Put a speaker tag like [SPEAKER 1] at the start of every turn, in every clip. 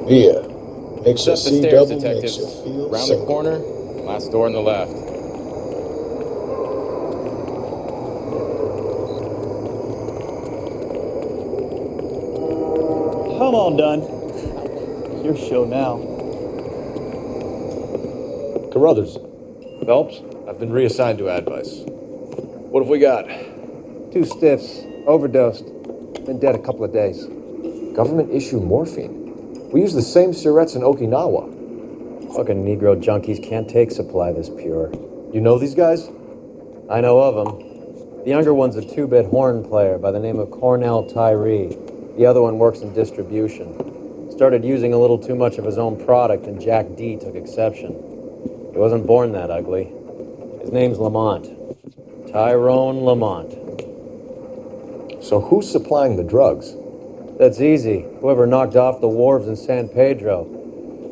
[SPEAKER 1] Here. Makes you
[SPEAKER 2] Just the
[SPEAKER 1] see
[SPEAKER 2] stairs,
[SPEAKER 1] double, makes you
[SPEAKER 2] detectives.
[SPEAKER 1] feel
[SPEAKER 2] Round the
[SPEAKER 1] single.
[SPEAKER 2] corner, last door on the left.
[SPEAKER 3] Come on, Dunn. Your show now.
[SPEAKER 4] Carruthers. Phelps, I've been reassigned to Advice. What have we got?
[SPEAKER 5] 2 stiffs, overdosed. Been dead a couple of days.
[SPEAKER 6] Government-issue morphine. We use the same syrettes in Okinawa.
[SPEAKER 7] Fucking Negro junkies can't take supply this pure.
[SPEAKER 6] You know these guys?
[SPEAKER 7] I know of them. The younger one's a 2-bit horn player by the name of Cornell Tyree. The other one works in distribution. Started using a little too much of his own product, and Jack D took exception. He wasn't born that ugly. His name's Lamont. Tyrone Lamont.
[SPEAKER 6] So who's supplying the drugs?
[SPEAKER 7] That's easy. Whoever knocked off the wharves in San Pedro.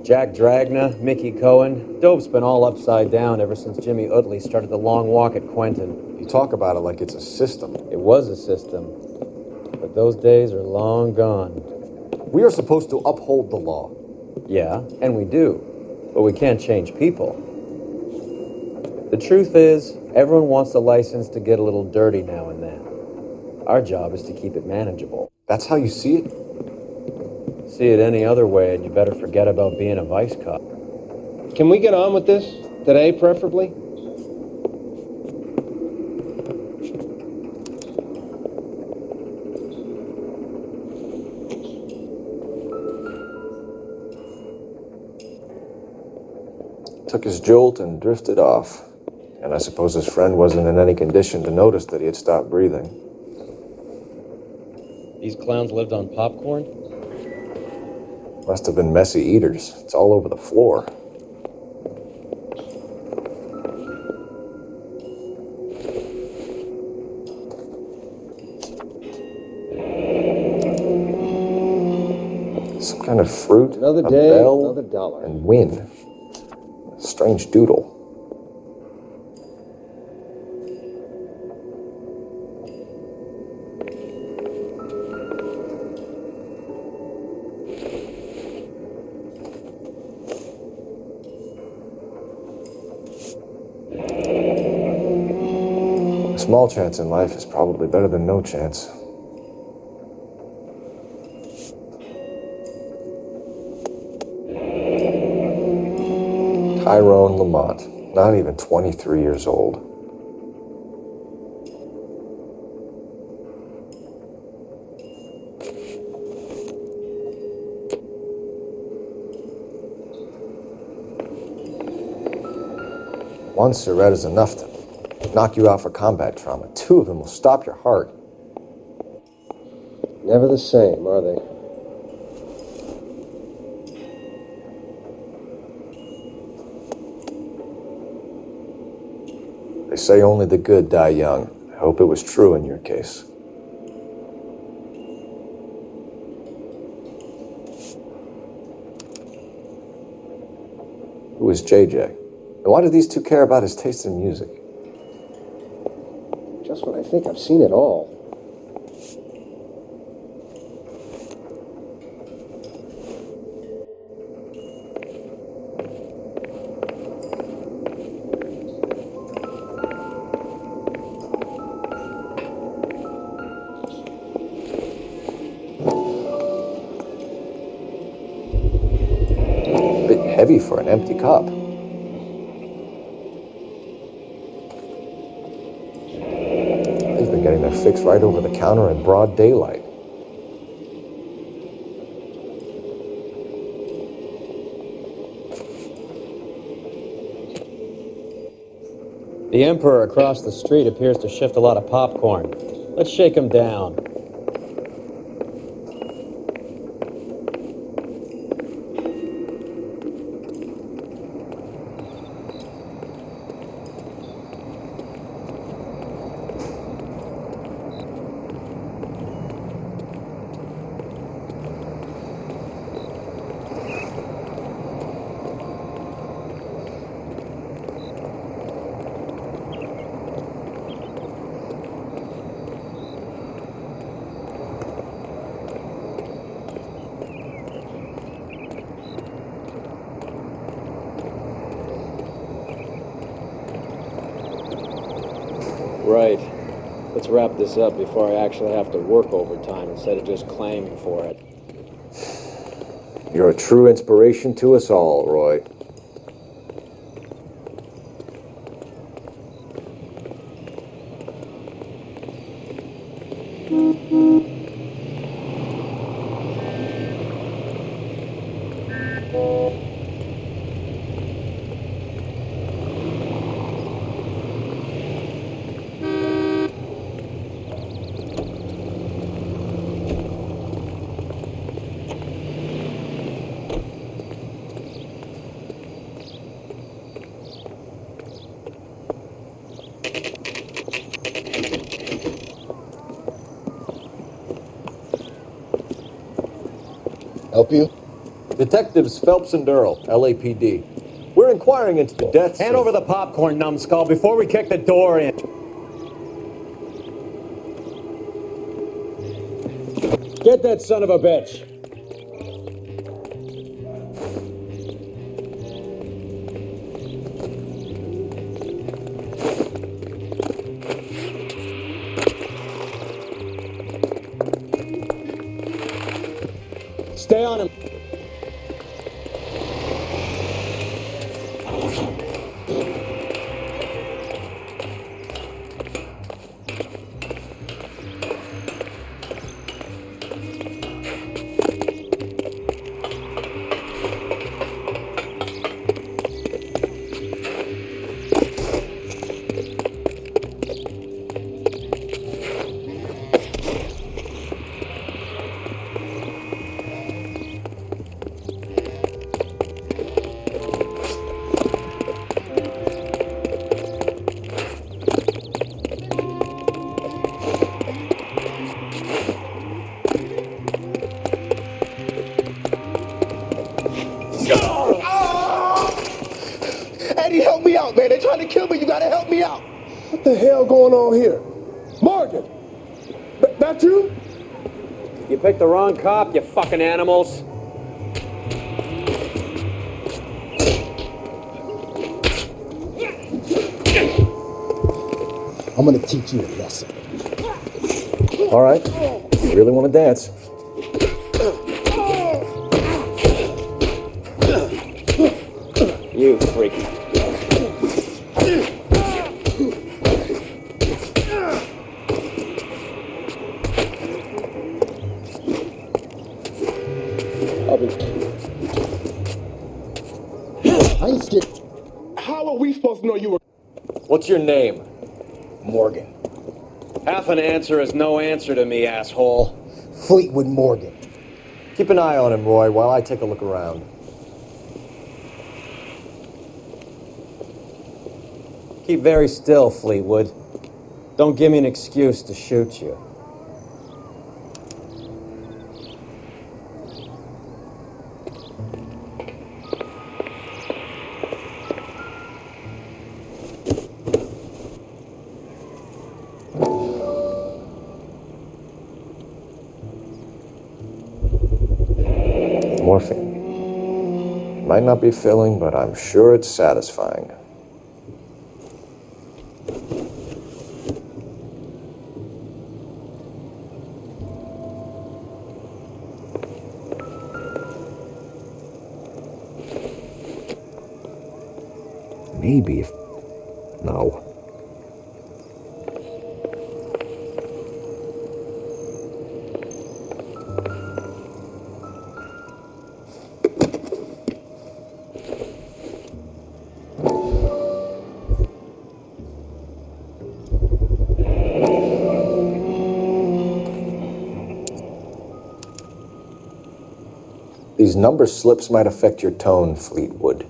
[SPEAKER 7] Jack Dragna, Mickey Cohen. Dope's been all upside down ever since Jimmy Utley started the long walk at Quentin.
[SPEAKER 6] You talk about it like it's a system.
[SPEAKER 7] It was a system. But those days are long gone.
[SPEAKER 6] We are supposed to uphold the law.
[SPEAKER 7] Yeah, and we do. But we can't change people. The truth is, everyone wants a license to get a little dirty now and then. Our job is to keep it manageable.
[SPEAKER 6] That's how you see it?
[SPEAKER 7] See it any other way, and you better forget about being a vice cop.
[SPEAKER 5] Can we get on with this? Today, preferably?
[SPEAKER 6] Took his jolt and drifted off. And I suppose his friend wasn't in any condition to notice that he had stopped breathing.
[SPEAKER 7] These clowns lived on popcorn?
[SPEAKER 6] Must have been messy eaters. It's all over the floor. Some kind of fruit,
[SPEAKER 5] Another
[SPEAKER 6] a
[SPEAKER 5] day,
[SPEAKER 6] bell,
[SPEAKER 5] another dollar.
[SPEAKER 6] and win. Strange doodle. A small chance in life is probably better than no chance. Tyrone Lamont, not even 23 years old. One cigarette is enough to knock you out for combat trauma. 2 of them will stop your heart.
[SPEAKER 5] Never the same, are they?
[SPEAKER 6] They say only the good die young. I hope it was true in your case. Who is JJ? And why do these 2 care about his taste in music?
[SPEAKER 5] Just when I think I've seen it all.
[SPEAKER 6] A bit heavy for an empty cup. They've been getting their fix right over the counter in broad daylight.
[SPEAKER 7] The Emperor across the street appears to shift a lot of popcorn. Let's shake him down. Right. Let's wrap this up before I actually have to work overtime instead of just claiming for it.
[SPEAKER 6] You're a true inspiration to us all, Roy.
[SPEAKER 1] Help you?
[SPEAKER 4] Detectives Phelps and Durrell, LAPD. We're inquiring into the deaths
[SPEAKER 7] Hand over the popcorn, numbskull, before we kick the door in. Get that son of a bitch. Stay on him.
[SPEAKER 1] Eddie, help me out, man. They're trying to kill me. You gotta help me out. What the hell going on here? Morgan! That you?
[SPEAKER 7] You picked the wrong cop, you fucking animals.
[SPEAKER 1] I'm gonna teach you a lesson.
[SPEAKER 6] All right. You really want to dance?
[SPEAKER 7] You freak.
[SPEAKER 1] I ain't scared. How are we supposed to know you were
[SPEAKER 4] What's your name?
[SPEAKER 1] Morgan?
[SPEAKER 7] Half an answer is no answer to me, asshole.
[SPEAKER 1] Fleetwood Morgan.
[SPEAKER 6] Keep an eye on him, Roy, while I take a look around.
[SPEAKER 7] Keep very still, Fleetwood. Don't give me an excuse to shoot you.
[SPEAKER 6] Morphine. Might not be filling, but I'm sure it's satisfying. Maybe if... No. These number slips might affect your tone, Fleetwood.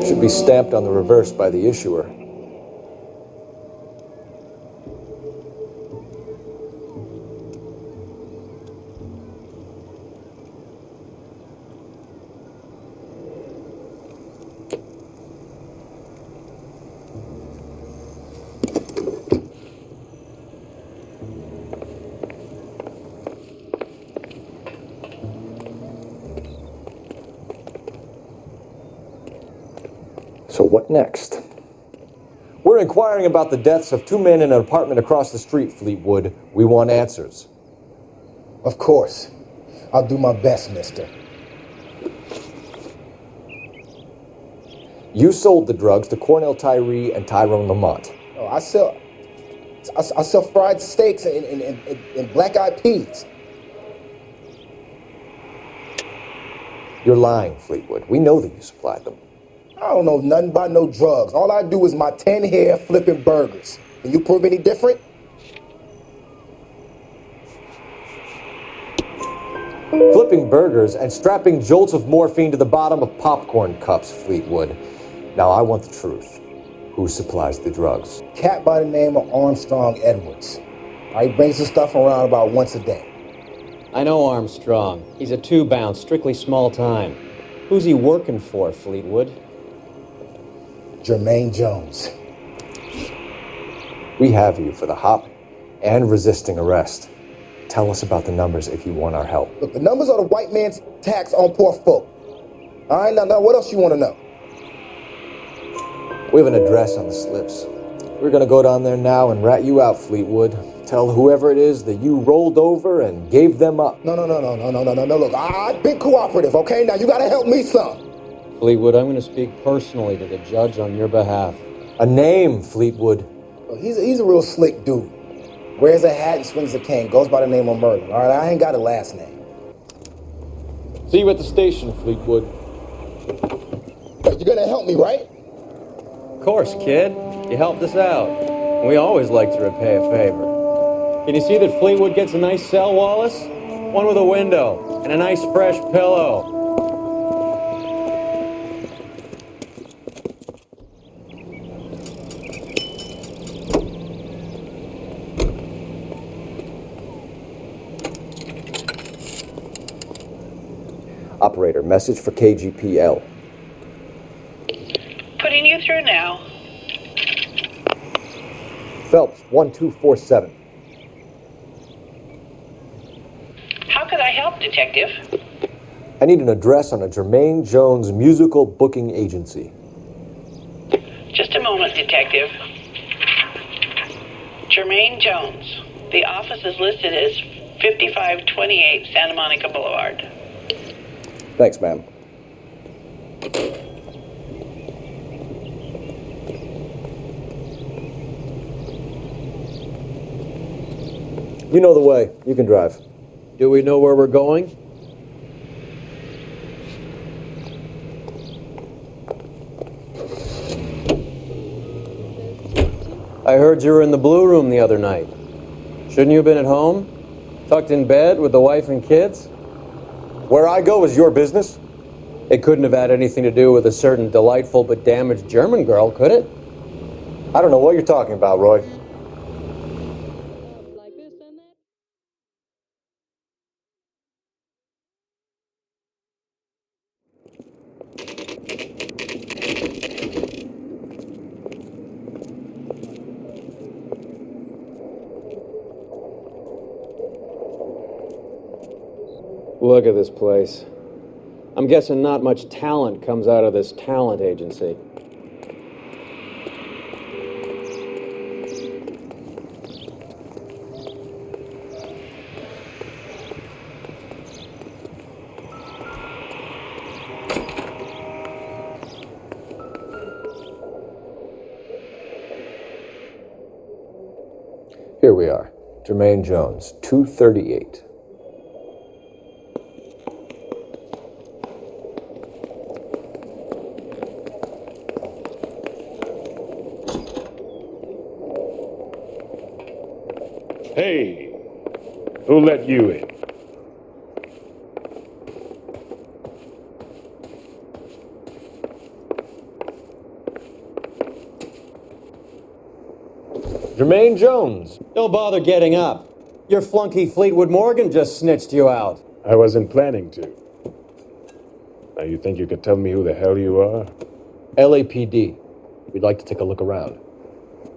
[SPEAKER 6] Should be stamped on the reverse by the issuer. So what next? We're inquiring about the deaths of two men in an apartment across the street, Fleetwood. We want answers.
[SPEAKER 1] Of course. I'll do my best, mister.
[SPEAKER 6] You sold the drugs to Cornell Tyree and Tyrone Lamont.
[SPEAKER 1] Oh, I sell fried steaks and black-eyed peas.
[SPEAKER 6] You're lying, Fleetwood. We know that you supplied them.
[SPEAKER 1] I don't know nothing about no drugs. All I do is my 10 hair flipping burgers. Can you prove any different?
[SPEAKER 6] Flipping burgers and strapping jolts of morphine to the bottom of popcorn cups, Fleetwood. Now I want the truth. Who supplies the drugs?
[SPEAKER 1] Cat by the name of Armstrong Edwards. He brings the stuff around about once a day.
[SPEAKER 7] I know Armstrong. He's a two-bound, strictly small time. Who's he working for, Fleetwood?
[SPEAKER 1] Jermaine Jones.
[SPEAKER 6] We have you for the hop and resisting arrest. Tell us about the numbers if you want our help.
[SPEAKER 1] Look, the numbers are the white man's tax on poor folk. All right, now what else you want to know?
[SPEAKER 6] We have an address on the slips. We're gonna go down there now and rat you out, Fleetwood. Tell whoever it is that you rolled over and gave them up.
[SPEAKER 1] No. Look, I've been cooperative, okay? Now you gotta help me some.
[SPEAKER 7] Fleetwood, I'm going to speak personally to the judge on your behalf.
[SPEAKER 6] A name, Fleetwood.
[SPEAKER 1] Look, he's a real slick dude. Wears a hat and swings a cane. Goes by the name of Merlin. All right, I ain't got a last name.
[SPEAKER 4] See you at the station, Fleetwood.
[SPEAKER 1] But you're gonna help me, right?
[SPEAKER 7] Of course, kid. You helped us out. And we always like to repay a favor. Can you see that Fleetwood gets a nice cell, Wallace? One with a window and a nice fresh pillow.
[SPEAKER 6] Operator, message for KGPL.
[SPEAKER 8] Putting you through now.
[SPEAKER 6] Phelps, 1247.
[SPEAKER 8] How could I help, Detective?
[SPEAKER 6] I need an address on a Jermaine Jones musical booking agency.
[SPEAKER 8] Just a moment, Detective. Jermaine Jones. The office is listed as 5528 Santa Monica Boulevard.
[SPEAKER 6] Thanks, ma'am. You know the way. You can drive.
[SPEAKER 7] Do we know where we're going? I heard you were in the Blue Room the other night. Shouldn't you have been at home? Tucked in bed with the wife and kids?
[SPEAKER 6] Where I go is your business?
[SPEAKER 7] It couldn't have had anything to do with a certain delightful but damaged German girl, could it?
[SPEAKER 6] I don't know what you're talking about, Roy.
[SPEAKER 7] Look at this place. I'm guessing not much talent comes out of this talent agency.
[SPEAKER 6] Here we are. Jermaine Jones, 238.
[SPEAKER 9] Hey, who let you in?
[SPEAKER 6] Jermaine Jones.
[SPEAKER 7] Don't bother getting up. Your flunky Fleetwood Morgan just snitched you out.
[SPEAKER 9] I wasn't planning to. Now you think you could tell me who the hell you are?
[SPEAKER 6] LAPD. We'd like to take a look around.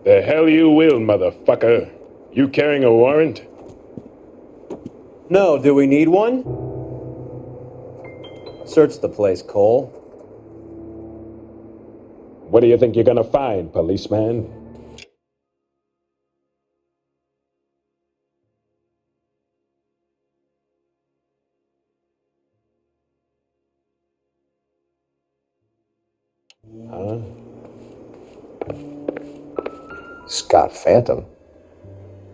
[SPEAKER 9] The hell you will, motherfucker. You carrying a warrant?
[SPEAKER 7] No, do we need one? Search the place, Cole.
[SPEAKER 9] What do you think you're gonna find, policeman? Huh?
[SPEAKER 6] Scott Phantom.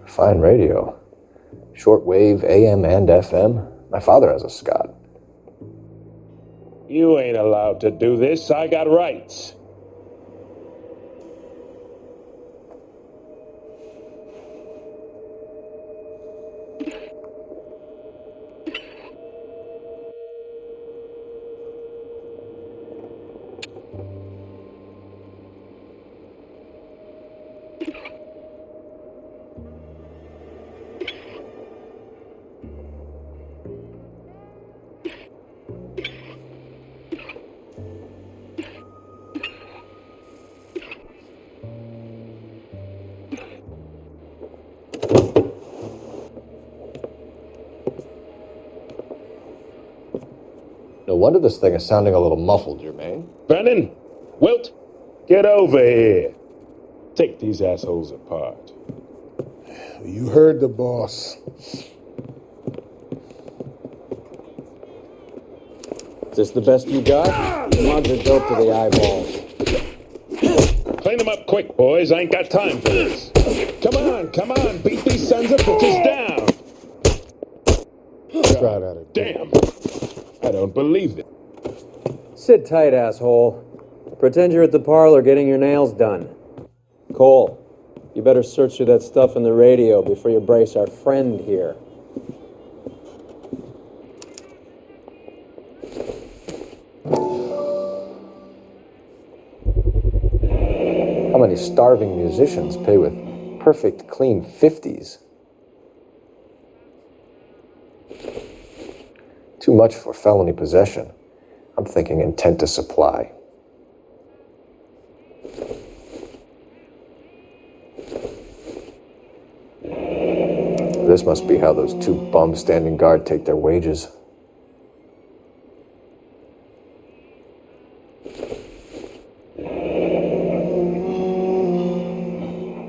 [SPEAKER 6] Fine radio. Shortwave AM and FM. My father has a Scott.
[SPEAKER 9] You ain't allowed to do this. I got rights.
[SPEAKER 6] No wonder this thing is sounding a little muffled, Jermaine.
[SPEAKER 9] Brennan, Wilt, get over here. Take these assholes apart.
[SPEAKER 1] You heard the boss.
[SPEAKER 7] Is this the best you got? The mugs are dope to the eyeballs.
[SPEAKER 9] Clean them up quick, boys. I ain't got time for this. Come on. Beat these sons of bitches down.
[SPEAKER 1] Try that again.
[SPEAKER 9] Damn. I don't believe it.
[SPEAKER 7] Sit tight, asshole. Pretend you're at the parlor getting your nails done. Cole, you better search through that stuff in the radio before you brace our friend here.
[SPEAKER 6] How many starving musicians pay with perfect, clean 50s? Too much for felony possession. I'm thinking intent to supply. This must be how those two bums standing guard take their wages.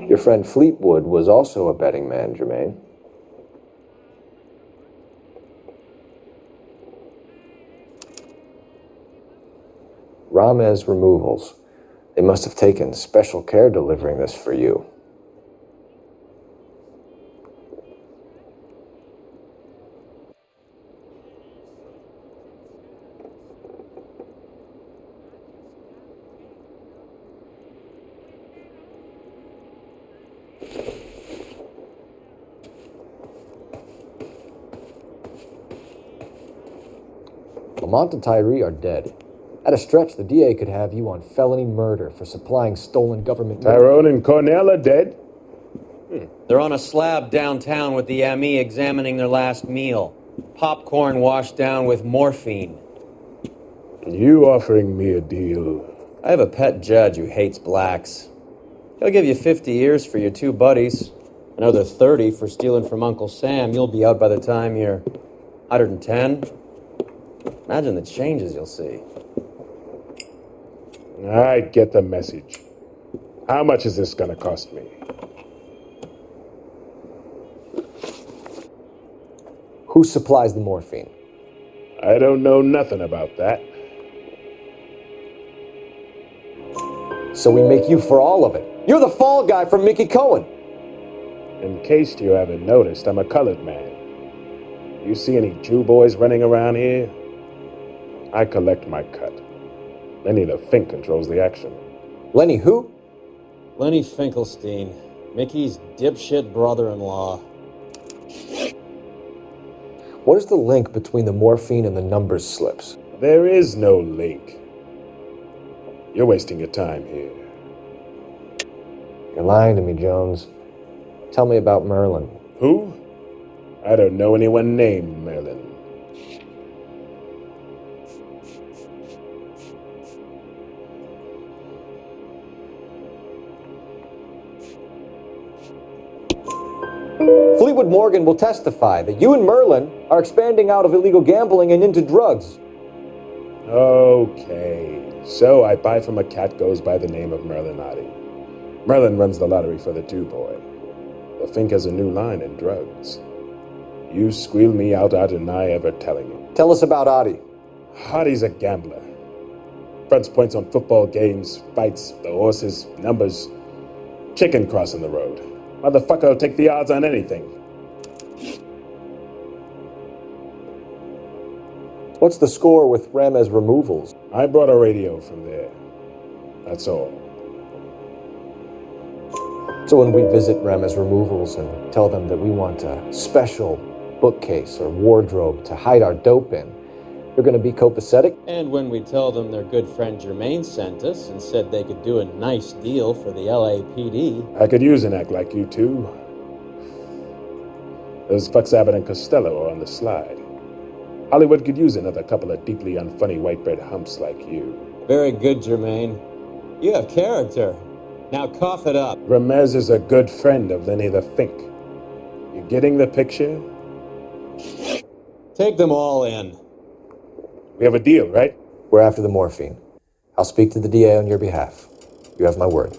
[SPEAKER 6] Your friend Fleetwood was also a betting man, Jermaine. Ramez Removals. They must have taken special care delivering this for you. Lamont and Tyree are dead. At a stretch, the DA could have you on felony murder for supplying stolen government...
[SPEAKER 9] Tyrone and Cornell are dead?
[SPEAKER 7] They're on a slab downtown with the ME examining their last meal. Popcorn washed down with morphine.
[SPEAKER 9] You offering me a deal?
[SPEAKER 7] I have a pet judge who hates blacks. He'll give you 50 years for your two buddies. Another 30 for stealing from Uncle Sam. You'll be out by the time you're 110. Imagine the changes you'll see.
[SPEAKER 9] I get the message. How much is this gonna cost me?
[SPEAKER 6] Who supplies the morphine?
[SPEAKER 9] I don't know nothing about that.
[SPEAKER 6] So we make you for all of it. You're the fall guy from Mickey Cohen.
[SPEAKER 9] In case you haven't noticed, I'm a colored man. You see any Jew boys running around here? I collect my cut. Lenny the Fink controls the action.
[SPEAKER 6] Lenny who?
[SPEAKER 7] Lenny Finkelstein, Mickey's dipshit brother-in-law.
[SPEAKER 6] What is the link between the morphine and the numbers slips?
[SPEAKER 9] There is no link. You're wasting your time here.
[SPEAKER 6] You're lying to me, Jones. Tell me about Merlin.
[SPEAKER 9] Who? I don't know anyone named Merlin.
[SPEAKER 6] Fleetwood Morgan will testify that you and Merlin are expanding out of illegal gambling and into drugs.
[SPEAKER 9] Okay, So I buy from a cat goes by the name of Merlin Otti. Merlin runs the lottery for the two-boy. The Fink has a new line in drugs. You squeal me out, I deny ever telling you.
[SPEAKER 6] Tell us about Adi.
[SPEAKER 9] Otti's a gambler. Fronts points on football games, fights, the horses, numbers. Chicken crossing the road. Motherfucker will take the odds on anything.
[SPEAKER 6] What's the score with Ramez removals?
[SPEAKER 9] I brought a radio from there. That's all.
[SPEAKER 6] So when we visit Ramez removals and tell them that we want a special bookcase or wardrobe to hide our dope in, they're going to be copacetic?
[SPEAKER 7] And when we tell them their good friend Jermaine sent us and said they could do a nice deal for the LAPD.
[SPEAKER 9] I could use an act like you two. Those fucks Abbott and Costello are on the slide. Hollywood could use another couple of deeply unfunny white bread humps like you.
[SPEAKER 7] Very good, Jermaine. You have character. Now cough it up.
[SPEAKER 9] Ramez is a good friend of Lenny the Fink. You getting the picture?
[SPEAKER 7] Take them all in.
[SPEAKER 9] We have a deal, right?
[SPEAKER 6] We're after the morphine. I'll speak to the DA on your behalf. You have my word.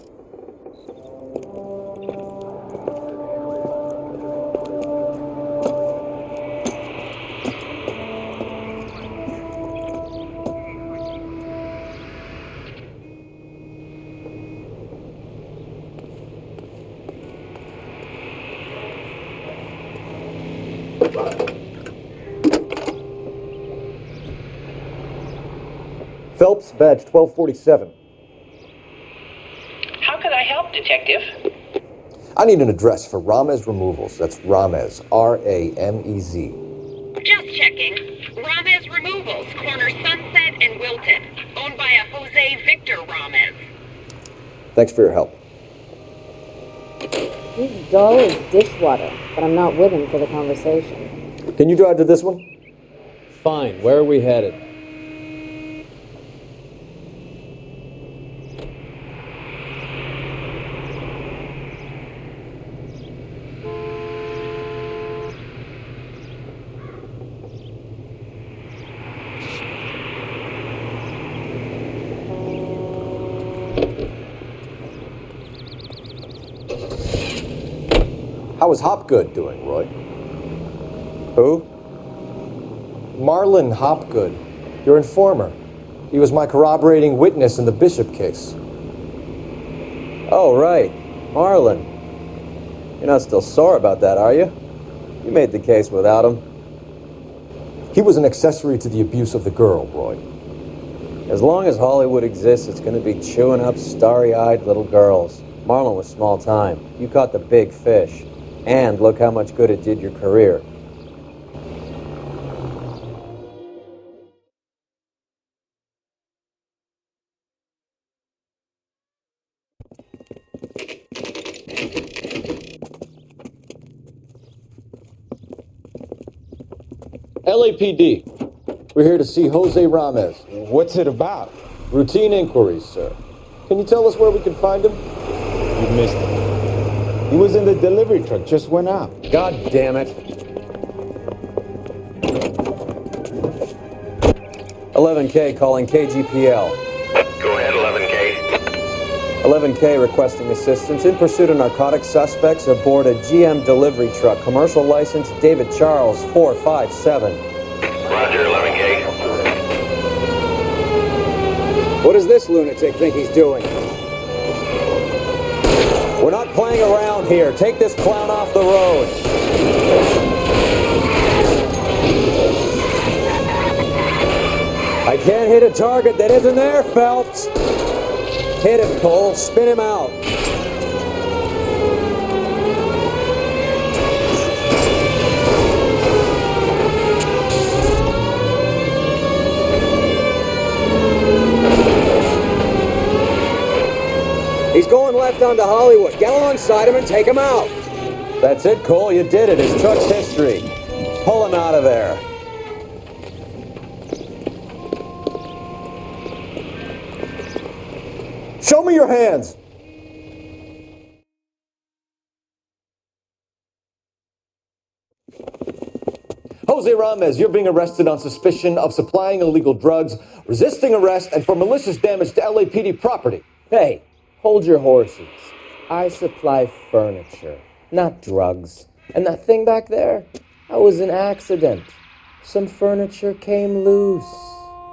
[SPEAKER 6] Phelps, badge 1247.
[SPEAKER 8] How could I help, Detective?
[SPEAKER 6] I need an address for Ramez Removals. That's Ramez, R-A-M-E-Z.
[SPEAKER 10] Just checking. Ramez Removals, corner Sunset and Wilton. Owned by a Jose Victor Ramez.
[SPEAKER 6] Thanks for your help.
[SPEAKER 11] He's dull as dishwater, but I'm not with him for the conversation.
[SPEAKER 6] Can you drive to this one?
[SPEAKER 7] Fine. Where are we headed?
[SPEAKER 6] How is Hopgood doing, Roy?
[SPEAKER 7] Who?
[SPEAKER 6] Marlon Hopgood, your informer. He was my corroborating witness in the Bishop case.
[SPEAKER 7] Oh, right. Marlon. You're not still sore about that, are you? You made the case without him.
[SPEAKER 6] He was an accessory to the abuse of the girl, Roy.
[SPEAKER 7] As long as Hollywood exists, it's going to be chewing up starry-eyed little girls. Marlon was small time. You caught the big fish. And look how much good it did your career.
[SPEAKER 6] LAPD. We're here to see Jose Ramez.
[SPEAKER 12] What's it about?
[SPEAKER 6] Routine inquiries, sir. Can you tell us where we can find him?
[SPEAKER 12] You missed him. He was in the delivery truck, just went out.
[SPEAKER 7] God damn it. 11K calling KGPL.
[SPEAKER 13] Go ahead, 11K.
[SPEAKER 7] 11K requesting assistance in pursuit of narcotic suspects aboard a GM delivery truck. Commercial license David Charles 457.
[SPEAKER 13] Roger, 11K.
[SPEAKER 7] What does this lunatic think he's doing? We're not playing around here. Take this clown off the road. I can't hit a target that isn't there, Phelps. Hit him, Cole. Spin him out. He's going left onto Hollywood. Get alongside him and take him out. That's it, Cole. You did it. His truck's history. Pull him out of there.
[SPEAKER 6] Show me your hands. Jose Ramez, you're being arrested on suspicion of supplying illegal drugs, resisting arrest, and for malicious damage to LAPD property.
[SPEAKER 7] Hey, hold your horses. I supply furniture, not drugs. And that thing back there, that was an accident. Some furniture came loose.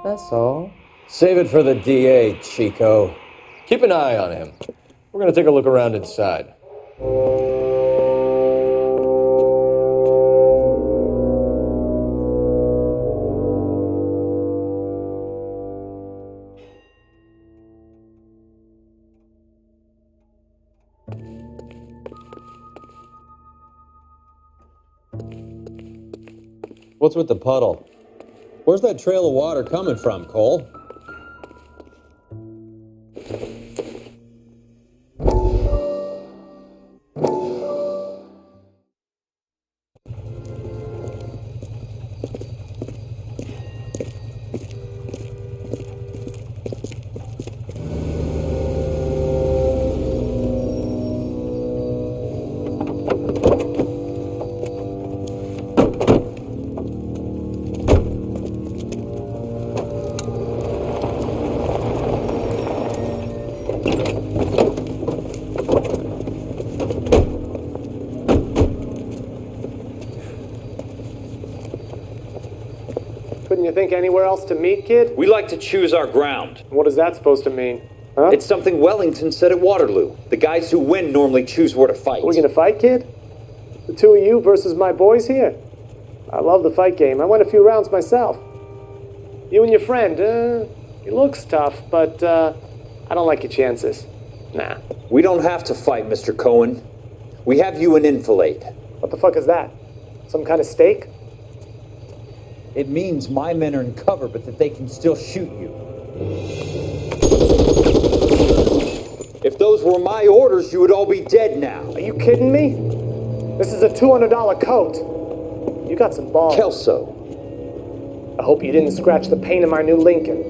[SPEAKER 7] That's all. Save it for the DA, Chico.
[SPEAKER 6] Keep an eye on him. We're going to take a look around inside.
[SPEAKER 7] What's with the puddle? Where's that trail of water coming from, Cole?
[SPEAKER 5] Couldn't you think anywhere else to meet, kid?
[SPEAKER 14] We like to choose our ground.
[SPEAKER 5] What is that supposed to mean? Huh?
[SPEAKER 14] It's something Wellington said at Waterloo. The guys who win normally choose where to fight.
[SPEAKER 5] Are we gonna fight, kid? The two of you versus my boys here? I love the fight game. I went a few rounds myself. You and your friend, he looks tough, but I don't like your chances. Nah.
[SPEAKER 14] We don't have to fight, Mr. Cohen. We have you in enfilade.
[SPEAKER 5] What the fuck is that? Some kind of stake?
[SPEAKER 14] It means my men are in cover, but that they can still shoot you. If those were my orders, you would all be dead now.
[SPEAKER 5] Are you kidding me? This is a $200 coat. You got some balls.
[SPEAKER 14] Kelso.
[SPEAKER 5] I hope you didn't scratch the paint of my new Lincoln.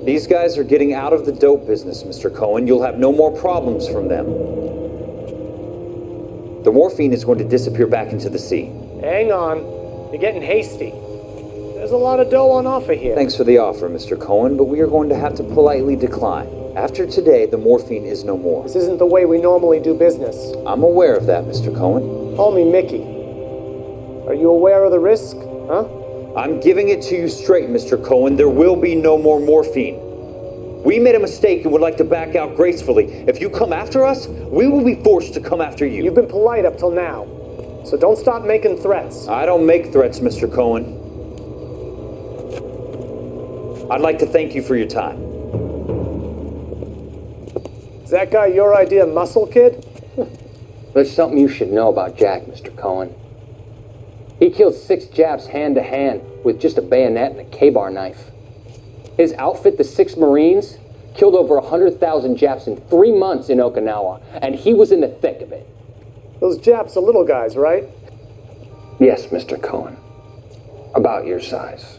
[SPEAKER 14] These guys are getting out of the dope business, Mr. Cohen. You'll have no more problems from them. The morphine is going to disappear back into the sea.
[SPEAKER 5] Hang on. You're getting hasty. There's a lot of dough on offer here.
[SPEAKER 14] Thanks for the offer, Mr. Cohen, but we are going to have to politely decline. After today, the morphine is no more.
[SPEAKER 5] This isn't the way we normally do business.
[SPEAKER 14] I'm aware of that, Mr. Cohen.
[SPEAKER 5] Call me Mickey. Are you aware of the risk, huh?
[SPEAKER 14] I'm giving it to you straight, Mr. Cohen. There will be no more morphine. We made a mistake and would like to back out gracefully. If you come after us, we will be forced to come after you.
[SPEAKER 5] You've been polite up till now, so don't start making threats.
[SPEAKER 14] I don't make threats, Mr. Cohen. I'd like to thank you for your time.
[SPEAKER 5] Is that guy your idea of muscle, kid?
[SPEAKER 15] There's something you should know about Jack, Mr. Cohen. He killed 6 Japs hand-to-hand with just a bayonet and a K-bar knife. His outfit, the 6 Marines, killed over 100,000 Japs in 3 months in Okinawa, and he was in the thick of it.
[SPEAKER 5] Those Japs are little guys, right?
[SPEAKER 15] Yes, Mr. Cohen. About your size.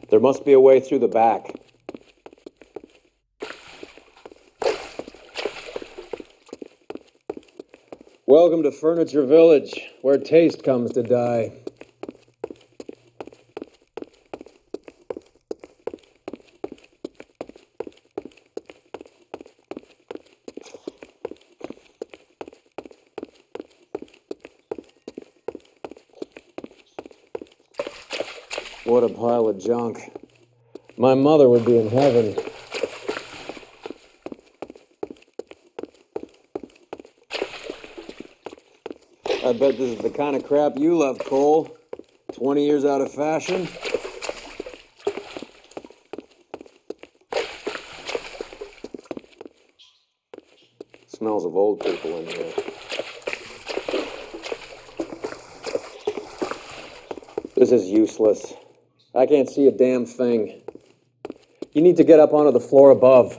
[SPEAKER 7] There must be a way through the back. Welcome to Furniture Village, where taste comes to die. What a pile of junk. My mother would be in heaven. I bet this is the kind of crap you love, Cole. 20 years out of fashion. smells of old people in here. This is useless. I can't see a damn thing. You need to get up onto the floor above.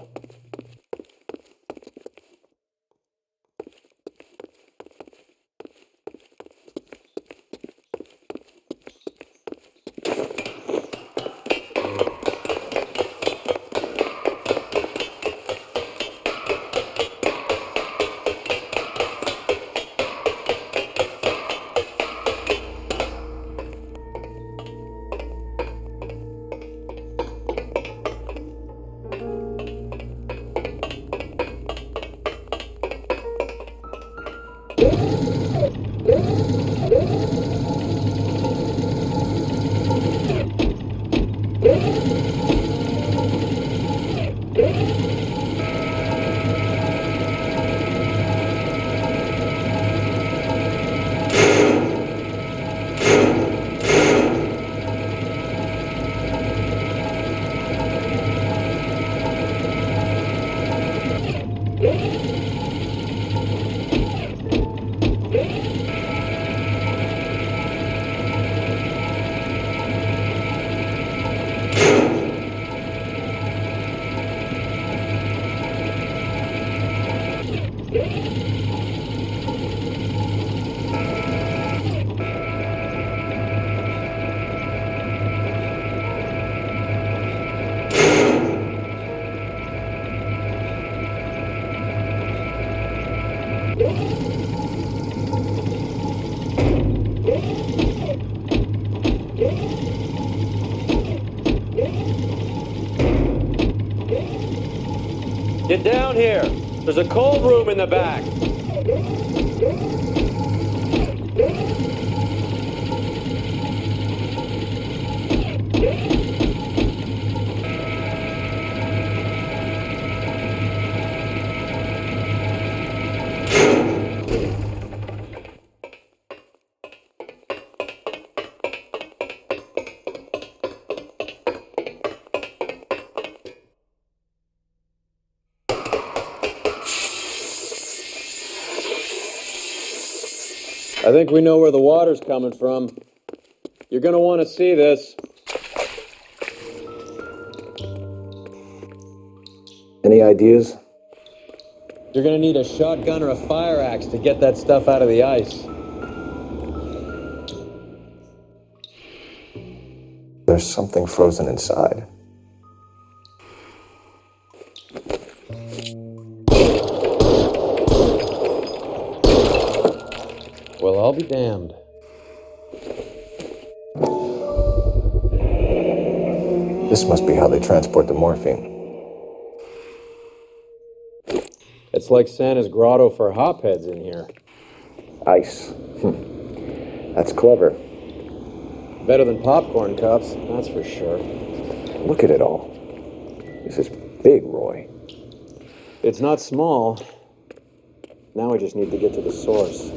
[SPEAKER 7] Get down here. There's a cold room in the back. I think we know where the water's coming from. You're gonna want to see this.
[SPEAKER 6] Any ideas?
[SPEAKER 7] You're gonna need a shotgun or a fire axe to get that stuff out of the ice.
[SPEAKER 6] There's something frozen inside.
[SPEAKER 7] Well, I'll be damned.
[SPEAKER 6] This must be how they transport the morphine.
[SPEAKER 7] It's like Santa's grotto for hopheads in here.
[SPEAKER 6] Ice. That's clever.
[SPEAKER 7] Better than popcorn cups, that's for sure.
[SPEAKER 6] Look at it all. This is big, Roy.
[SPEAKER 7] It's not small. Now we just need to get to the source.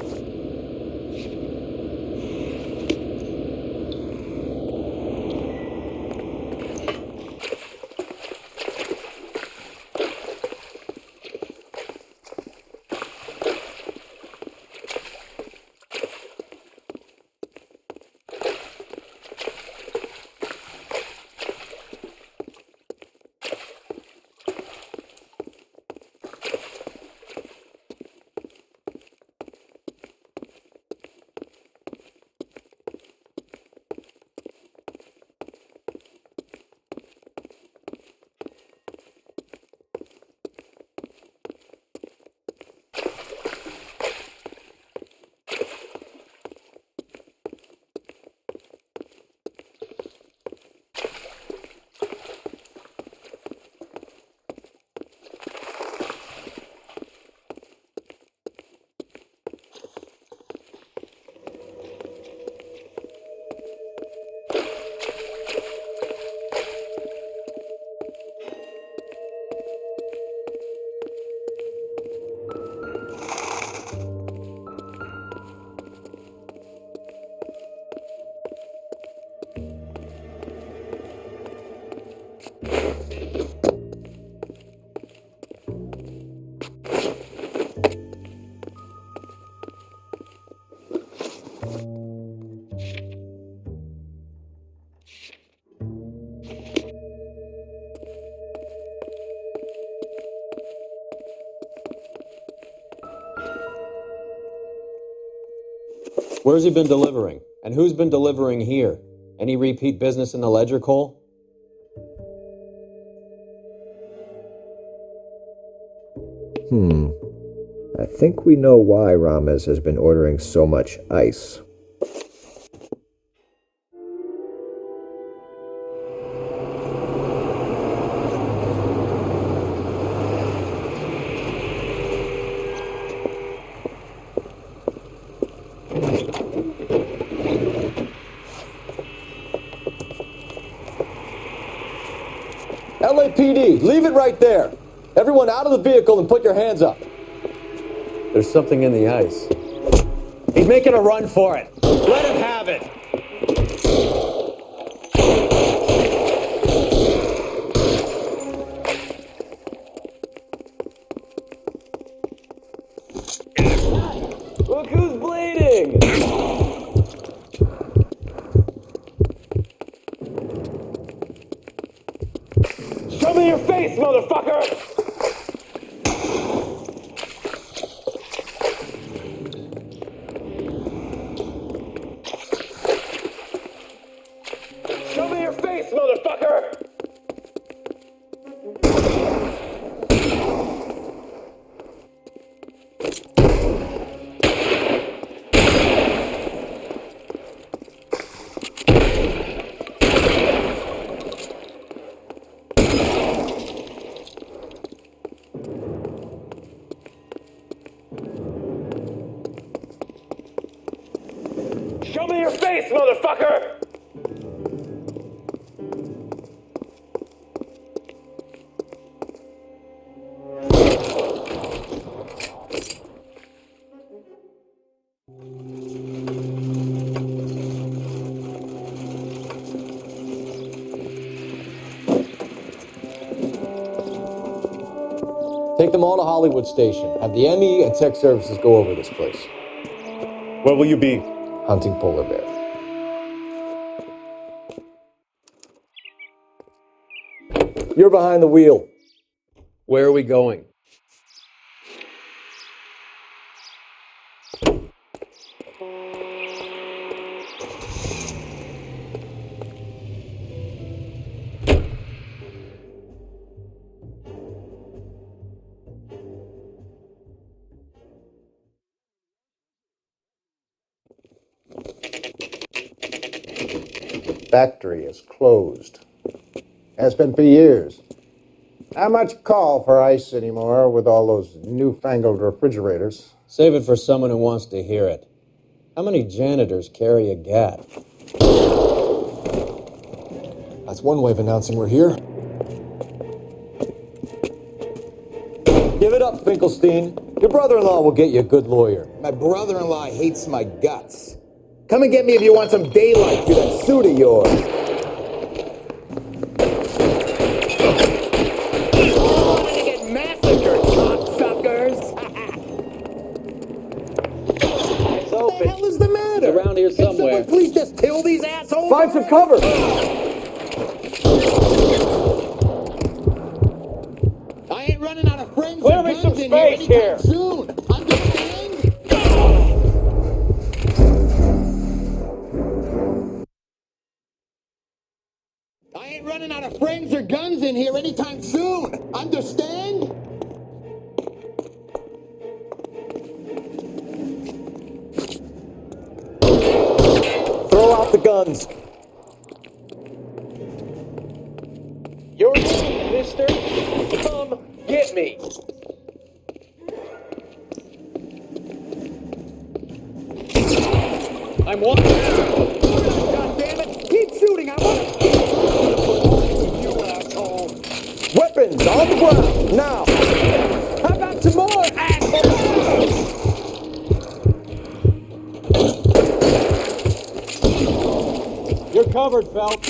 [SPEAKER 7] Where's he been delivering? And who's been delivering here? Any repeat business in the ledger, Cole?
[SPEAKER 6] I think we know why Rames has been ordering so much ice. LAPD, leave it right there. Everyone out of the vehicle and put your hands up.
[SPEAKER 7] There's something in the ice. He's making a run for it. Let him have it. Look who's bleeding!
[SPEAKER 5] Show me your face, motherfucker! Show me your face, motherfucker! Show me your face, motherfucker!
[SPEAKER 6] Take them all to Hollywood Station. Have the ME and tech services go over this place.
[SPEAKER 9] Where will you be?
[SPEAKER 6] Hunting polar bear. You're behind the wheel.
[SPEAKER 7] Where are we going?
[SPEAKER 12] Factory is closed. Has been for years. Not much call for ice anymore with all those newfangled refrigerators.
[SPEAKER 7] Save it for someone who wants to hear it. How many janitors carry a gat?
[SPEAKER 6] That's one way of announcing we're here. Give it up, Finkelstein. Your brother-in-law will get you a good lawyer.
[SPEAKER 16] My brother-in-law hates my guts. Come and get me if you want some daylight through that suit of yours. Oh, I'm gonna get massacred, cocksuckers!
[SPEAKER 7] It's open.
[SPEAKER 16] What the hell is the matter?
[SPEAKER 7] It's around here somewhere.
[SPEAKER 16] Can someone please just kill these assholes?
[SPEAKER 6] Find some cover!
[SPEAKER 16] I ain't running out of friends
[SPEAKER 5] Clear
[SPEAKER 16] or
[SPEAKER 5] me
[SPEAKER 16] guns
[SPEAKER 5] some
[SPEAKER 16] in
[SPEAKER 5] space
[SPEAKER 16] here anytime
[SPEAKER 5] here.
[SPEAKER 16] soon. Understand? I ain't running out of friends or guns in here anytime soon. Understand?
[SPEAKER 6] Throw out the guns.
[SPEAKER 5] Your name, mister? Come get me.
[SPEAKER 7] I'm walking.
[SPEAKER 16] God damn it! Keep shooting! I want to... You asshole!
[SPEAKER 6] Weapons on the ground, now! How about some more, asshole?
[SPEAKER 7] You're covered, Phelps.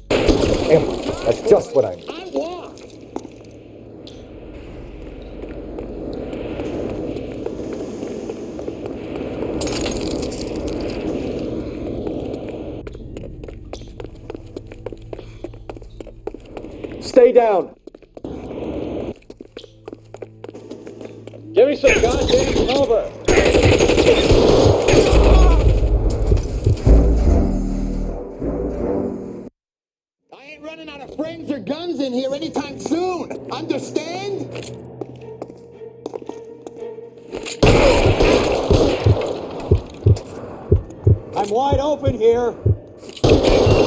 [SPEAKER 6] Damn, that's just what I need.
[SPEAKER 16] I walk!
[SPEAKER 6] Stay down.
[SPEAKER 7] Give me some goddamn cover.
[SPEAKER 16] I ain't running out of friends or guns in here anytime soon. Understand?
[SPEAKER 3] I'm wide open here.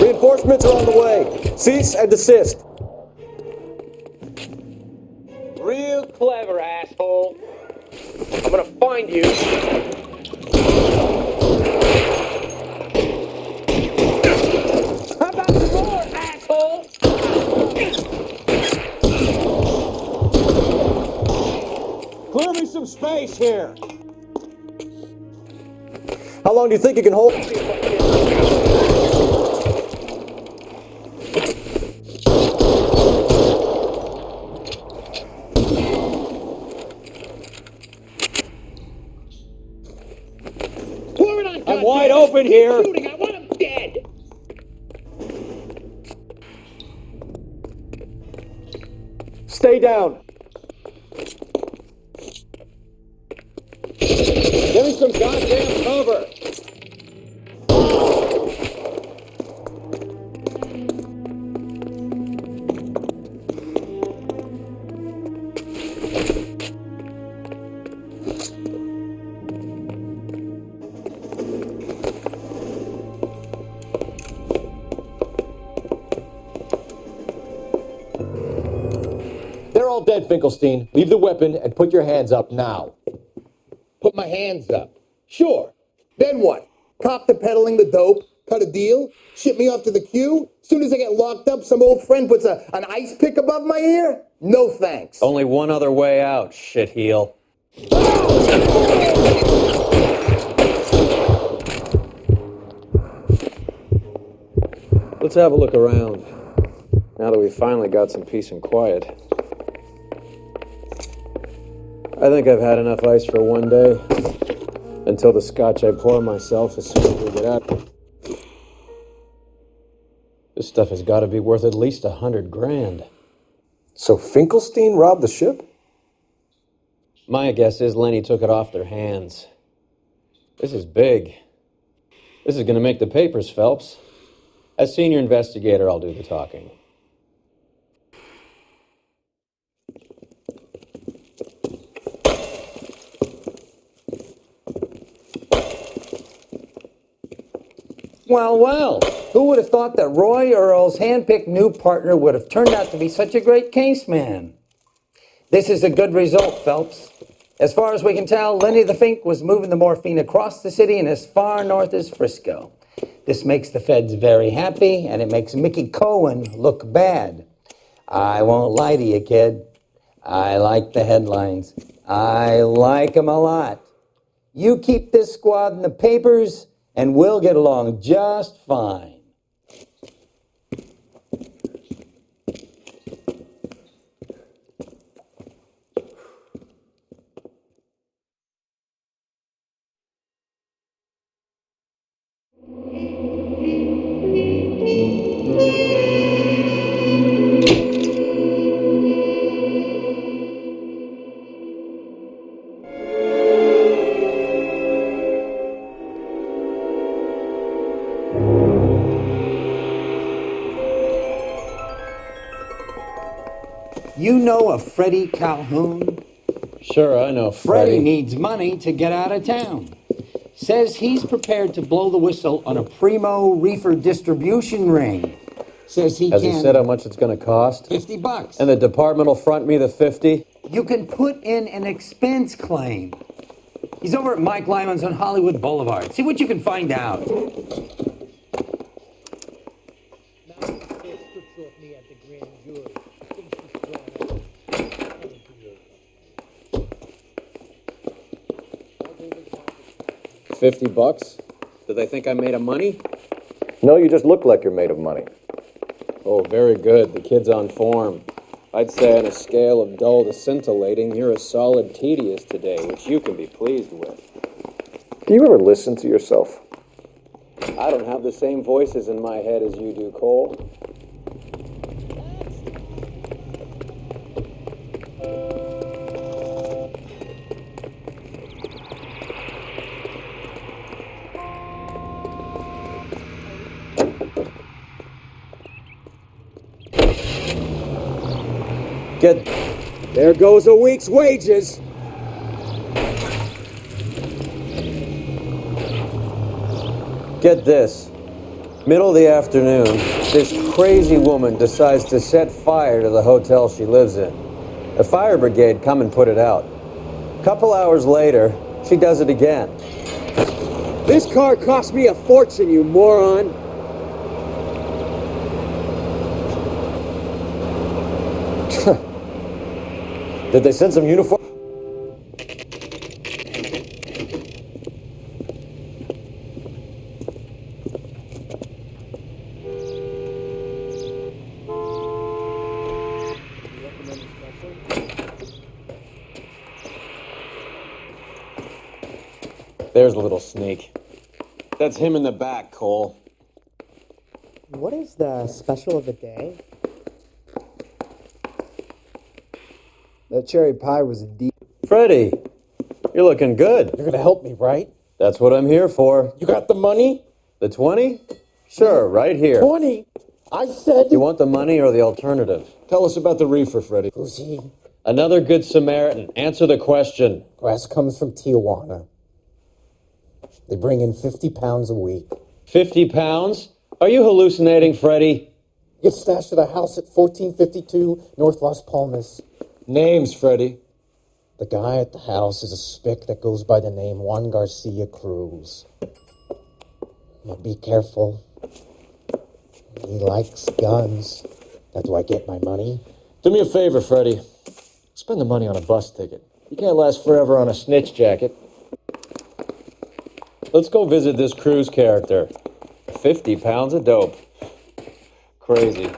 [SPEAKER 6] Reinforcements are on the way. Cease and desist.
[SPEAKER 15] Real clever, asshole. I'm gonna find you. How about some more, asshole?
[SPEAKER 3] Clear me some space here.
[SPEAKER 6] How long do you think you can hold?
[SPEAKER 3] I'm wide open here.
[SPEAKER 16] Shooting, I want him dead.
[SPEAKER 6] Stay down.
[SPEAKER 3] Give me some goddamn cover.
[SPEAKER 6] They're all dead, Finkelstein. Leave the weapon and put your hands up now.
[SPEAKER 1] Put my hands up. Sure. Then what? Cop to peddling the dope, cut a deal, ship me off to the queue? Soon as I get locked up, some old friend puts an ice pick above my ear? No thanks.
[SPEAKER 7] Only one other way out, shitheel. Let's have a look around, now that we've finally got some peace and quiet. I think I've had enough ice for one day, until the scotch I pour myself as soon as we get out. This stuff has got to be worth at least $100 grand.
[SPEAKER 6] So Finkelstein robbed the ship?
[SPEAKER 7] My guess is Lenny took it off their hands. This is big. This is going to make the papers, Phelps. As senior investigator, I'll do the talking.
[SPEAKER 17] Well, well, who would have thought that Roy Earl's hand-picked new partner would have turned out to be such a great case man? This is a good result, Phelps. As far as we can tell, Lenny the Fink was moving the morphine across the city and as far north as Frisco. This makes the feds very happy, and it makes Mickey Cohen look bad. I won't lie to you, kid. I like the headlines. I like them a lot. You keep this squad in the papers, and we'll get along just fine. You know a Freddie Calhoun?
[SPEAKER 7] Sure, I know
[SPEAKER 17] Freddie needs money to get out of town. Says he's prepared to blow the whistle on a primo reefer distribution ring. Says he
[SPEAKER 7] Has
[SPEAKER 17] can...
[SPEAKER 7] he said how much it's going to cost?
[SPEAKER 17] $50.
[SPEAKER 7] And the department will front me the 50?
[SPEAKER 17] You can put in an expense claim. He's over at Mike Lyman's on Hollywood Boulevard. See what you can find out.
[SPEAKER 7] $50? Do they think I'm made of money?
[SPEAKER 6] No, you just look like you're made of money.
[SPEAKER 7] Oh, very good. The kid's on form. I'd say on a scale of dull to scintillating, you're a solid tedious today, which you can be pleased with.
[SPEAKER 6] Do you ever listen to yourself?
[SPEAKER 7] I don't have the same voices in my head as you do, Cole. Get...
[SPEAKER 16] There goes a week's wages.
[SPEAKER 7] Get this. Middle of the afternoon, this crazy woman decides to set fire to the hotel she lives in. The fire brigade come and put it out. Couple hours later, she does it again.
[SPEAKER 16] This car cost me a fortune, you moron.
[SPEAKER 6] Did they send some uniform?
[SPEAKER 7] There's a little sneak. That's him in the back, Cole.
[SPEAKER 18] What is the special of the day?
[SPEAKER 3] That cherry pie was a deep.
[SPEAKER 7] Freddie, you're looking good.
[SPEAKER 3] You're gonna help me, right?
[SPEAKER 7] That's what I'm here for.
[SPEAKER 3] You got the money?
[SPEAKER 7] The 20? Sure, right here.
[SPEAKER 3] 20? I said...
[SPEAKER 7] You want the money or the alternative?
[SPEAKER 4] Tell us about the reefer, Freddie.
[SPEAKER 18] Who's he?
[SPEAKER 7] Another good Samaritan. Answer the question.
[SPEAKER 18] Grass comes from Tijuana. They bring in 50 pounds a week.
[SPEAKER 7] 50 pounds? Are you hallucinating, Freddie?
[SPEAKER 18] Gets stashed at a house at 1452 North Las Palmas.
[SPEAKER 4] Names, Freddie.
[SPEAKER 18] The guy at the house is a spick that goes by the name Juan Garcia Cruz. Now be careful. He likes guns. That's where I get my money.
[SPEAKER 4] Do me a favor, Freddie. Spend the money on a bus ticket. You can't last forever on a snitch jacket.
[SPEAKER 7] Let's go visit this Cruz character. 50 pounds of dope. Crazy.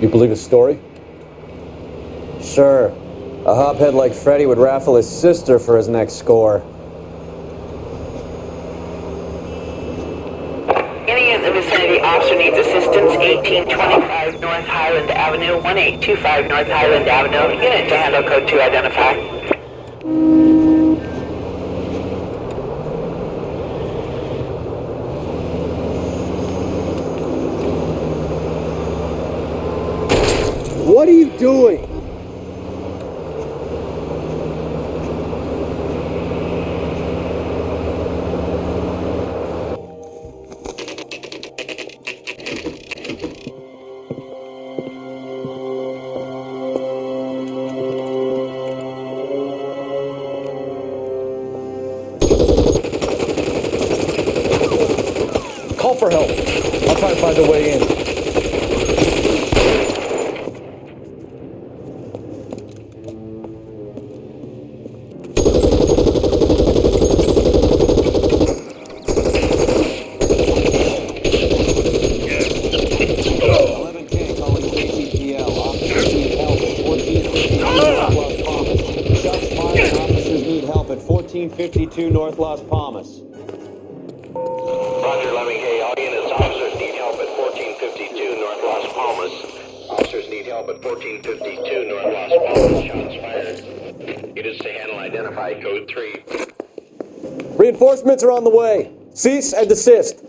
[SPEAKER 6] You believe his story?
[SPEAKER 7] Sure. A hophead like Freddie would raffle his sister for his next score.
[SPEAKER 8] Any in the vicinity officer needs assistance, 1825 North Highland Avenue, 1825 North Highland Avenue. Unit to handle code 2 identify.
[SPEAKER 16] What are you doing?
[SPEAKER 6] Call for help. I'll try to find a way in.
[SPEAKER 7] North Las Palmas.
[SPEAKER 13] Roger, 11K. All units, officers need help at 1452 North Las Palmas. Officers need help at 1452 North Las Palmas. Shots fired. Units to handle identify code 3.
[SPEAKER 6] Reinforcements are on the way. Cease and desist.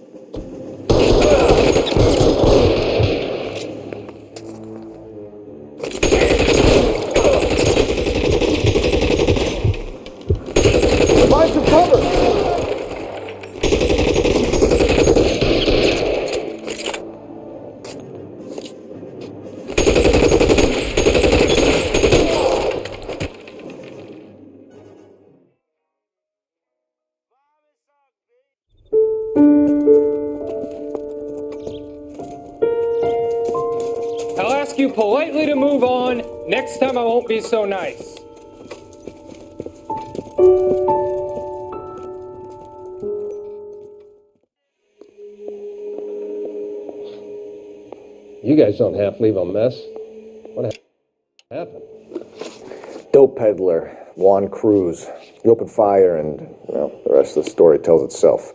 [SPEAKER 6] Find some cover.
[SPEAKER 19] I'll ask you politely to move on. Next time I won't be so nice.
[SPEAKER 4] You guys don't half leave a mess. What happened? Happened.
[SPEAKER 6] Dope peddler, Juan Cruz. He opened fire and, well, the rest of the story tells itself.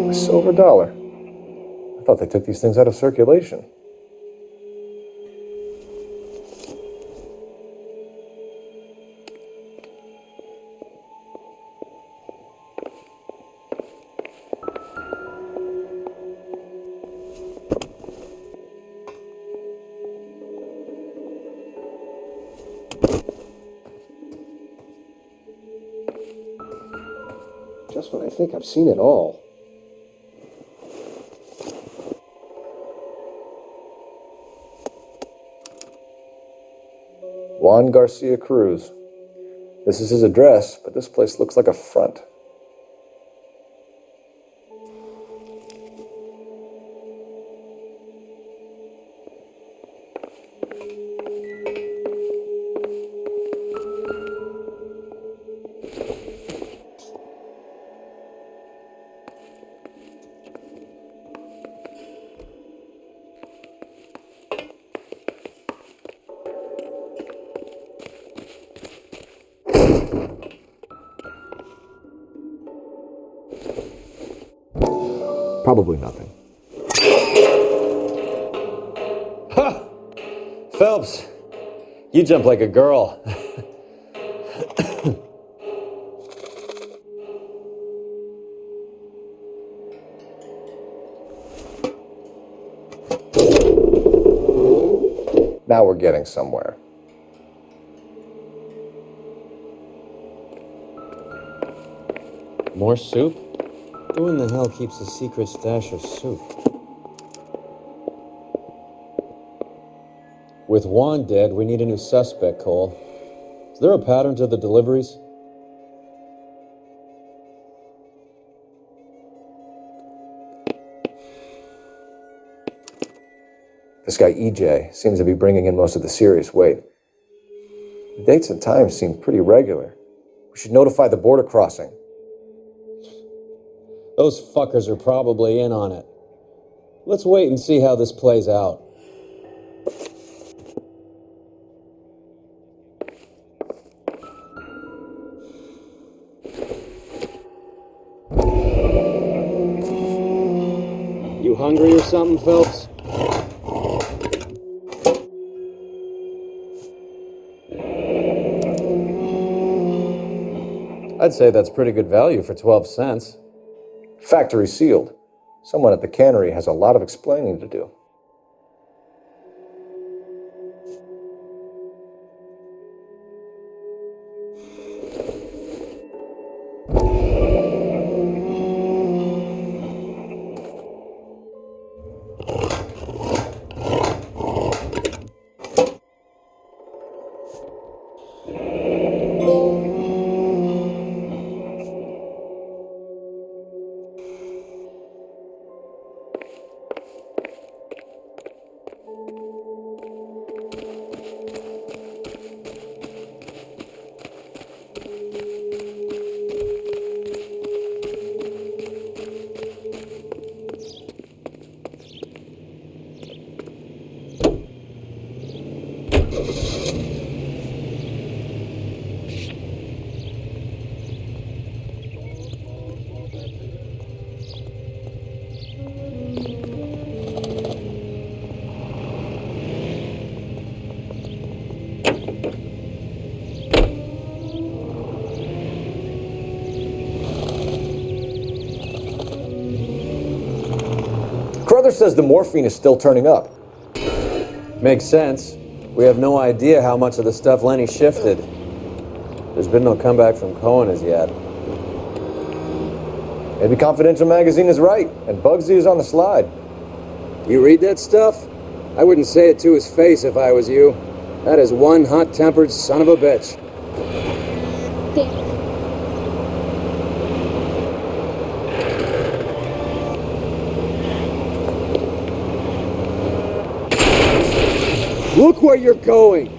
[SPEAKER 6] A silver dollar. I thought they took these things out of circulation. Just when I think I've seen it all. Juan Garcia Cruz. This is his address, but this place looks like a front. Probably nothing.
[SPEAKER 7] Ha! Phelps, you jump like a girl.
[SPEAKER 6] Now we're getting somewhere.
[SPEAKER 7] More soup? Who in the hell keeps a secret stash of soup? With Juan dead, we need a new suspect, Cole. Is there a pattern to the deliveries?
[SPEAKER 6] This guy EJ seems to be bringing in most of the serious weight. The dates and times seem pretty regular. We should notify the border crossing.
[SPEAKER 7] Those fuckers are probably in on it. Let's wait and see how this plays out. You hungry or something, Phelps? I'd say that's pretty good value for 12 cents.
[SPEAKER 6] Factory sealed. Someone at the cannery has a lot of explaining to do. Carruthers says the morphine is still turning up.
[SPEAKER 7] Makes sense. We have no idea how much of the stuff Lenny shifted. There's been no comeback from Cohen as yet.
[SPEAKER 6] Maybe Confidential magazine is right, and Bugsy is on the slide.
[SPEAKER 20] You read that stuff? I wouldn't say it to his face if I was you. That is one hot-tempered son of a bitch. Look where you're going!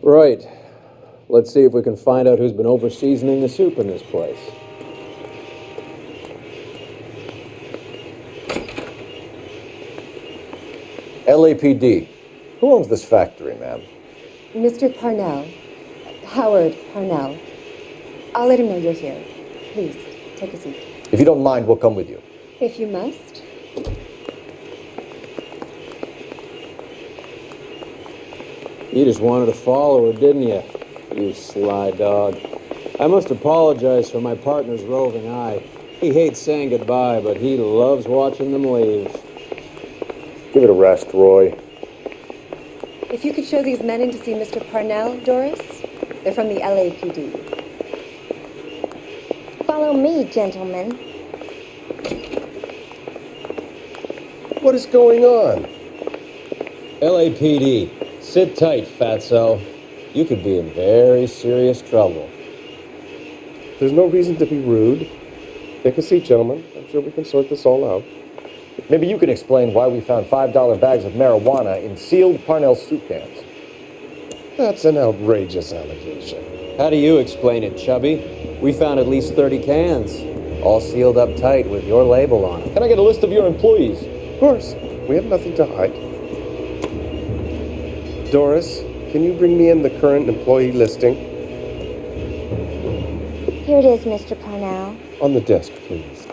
[SPEAKER 7] Right. Let's see if we can find out who's been over-seasoning the soup in this place.
[SPEAKER 6] LAPD. Who owns this factory, ma'am?
[SPEAKER 21] Mr. Parnell. Howard Parnell. I'll let him know you're here. Please, take a seat.
[SPEAKER 6] If you don't mind, we'll come with you.
[SPEAKER 21] If you must.
[SPEAKER 7] You just wanted to follow her, didn't you? You sly dog. I must apologize for my partner's roving eye. He hates saying goodbye, but he loves watching them leave.
[SPEAKER 6] Give it a rest, Roy.
[SPEAKER 21] If you could show these men in to see Mr. Parnell, Doris. They're from the LAPD.
[SPEAKER 22] Follow me, gentlemen.
[SPEAKER 9] What is going on?
[SPEAKER 7] LAPD. Sit tight, fatso. You could be in very serious trouble.
[SPEAKER 9] There's no reason to be rude. Take a seat, gentlemen. I'm sure we can sort this all out.
[SPEAKER 6] Maybe you can explain why we found $5 bags of marijuana in sealed Parnell soup cans.
[SPEAKER 9] That's an outrageous allegation.
[SPEAKER 7] How do you explain it, Chubby? We found at least 30 cans, all sealed up tight with your label on it.
[SPEAKER 6] Can I get a list of your employees?
[SPEAKER 9] Of course. We have nothing to hide. Doris, can you bring me in the current employee listing?
[SPEAKER 22] Here it is, Mr. Parnell.
[SPEAKER 9] On the desk, please.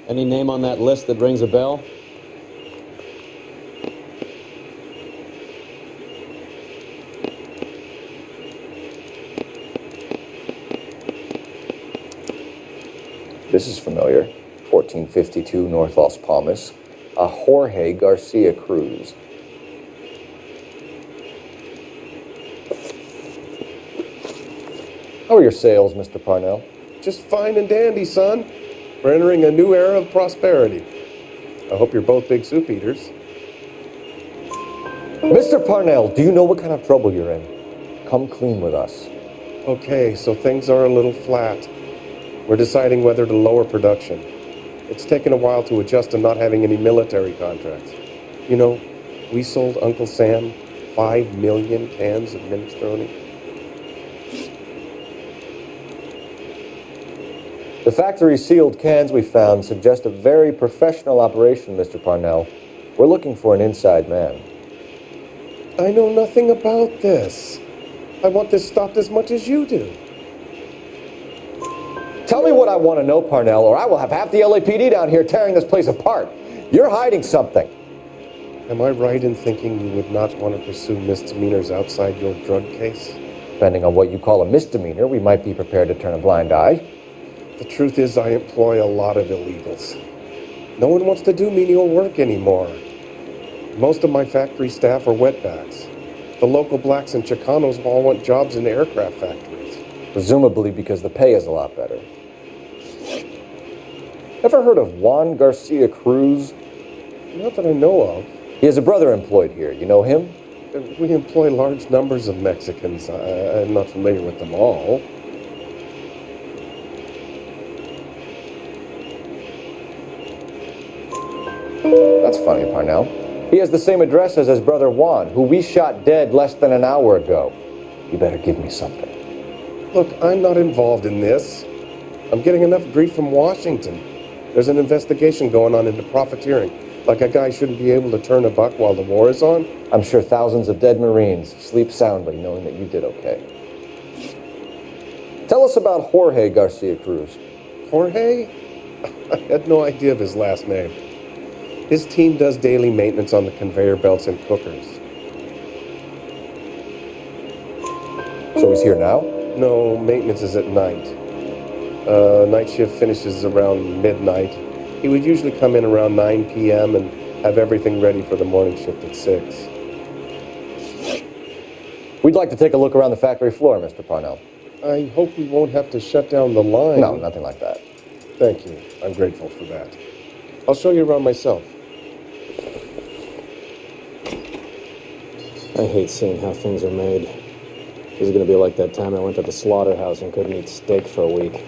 [SPEAKER 7] Any name on that list that rings a bell?
[SPEAKER 6] This is familiar. 1452 North Las Palmas. A Jorge Garcia Cruz. How are your sales, Mr. Parnell?
[SPEAKER 9] Just fine and dandy, son. We're entering a new era of prosperity. I hope you're both big soup eaters.
[SPEAKER 6] Mr. Parnell, do you know what kind of trouble you're in? Come clean with us.
[SPEAKER 9] Okay, so things are a little flat. We're deciding whether to lower production. It's taken a while to adjust to not having any military contracts. You know, we sold Uncle Sam 5 million cans of minestrone.
[SPEAKER 6] The factory sealed cans we found suggest a very professional operation, Mr. Parnell. We're looking for an inside man.
[SPEAKER 9] I know nothing about this. I want this stopped as much as you do.
[SPEAKER 6] Tell me what I want to know, Parnell, or I will have half the LAPD down here tearing this place apart. You're hiding something.
[SPEAKER 9] Am I right in thinking you would not want to pursue misdemeanors outside your drug case?
[SPEAKER 6] Depending on what you call a misdemeanor, we might be prepared to turn a blind eye.
[SPEAKER 9] The truth is, I employ a lot of illegals. No one wants to do menial work anymore. Most of my factory staff are wetbacks. The local blacks and Chicanos all want jobs in aircraft factories.
[SPEAKER 6] Presumably because the pay is a lot better. Ever heard of Juan Garcia Cruz?
[SPEAKER 9] Not that I know of.
[SPEAKER 6] He has a brother employed here. You know him?
[SPEAKER 9] We employ large numbers of Mexicans. I'm not familiar with them all.
[SPEAKER 6] That's funny, Parnell. He has the same address as his brother Juan, who we shot dead less than an hour ago. You better give me something.
[SPEAKER 9] Look, I'm not involved in this. I'm getting enough grief from Washington. There's an investigation going on into profiteering. Like a guy shouldn't be able to turn a buck while the war is on.
[SPEAKER 6] I'm sure thousands of dead Marines sleep soundly knowing that you did okay. Tell us about Jorge Garcia Cruz.
[SPEAKER 9] Jorge? I had no idea of his last name. His team does daily maintenance on the conveyor belts and cookers.
[SPEAKER 6] So he's here now?
[SPEAKER 9] No, maintenance is at night. Night shift finishes around midnight. He would usually come in around 9 p.m. and have everything ready for the morning shift at 6.
[SPEAKER 6] We'd like to take a look around the factory floor, Mr. Parnell.
[SPEAKER 9] I hope we won't have to shut down the line.
[SPEAKER 6] No, nothing like that.
[SPEAKER 9] Thank you. I'm grateful for that. I'll show you around myself.
[SPEAKER 7] I hate seeing how things are made. This is going to be like that time I went to the slaughterhouse and couldn't eat steak for a week.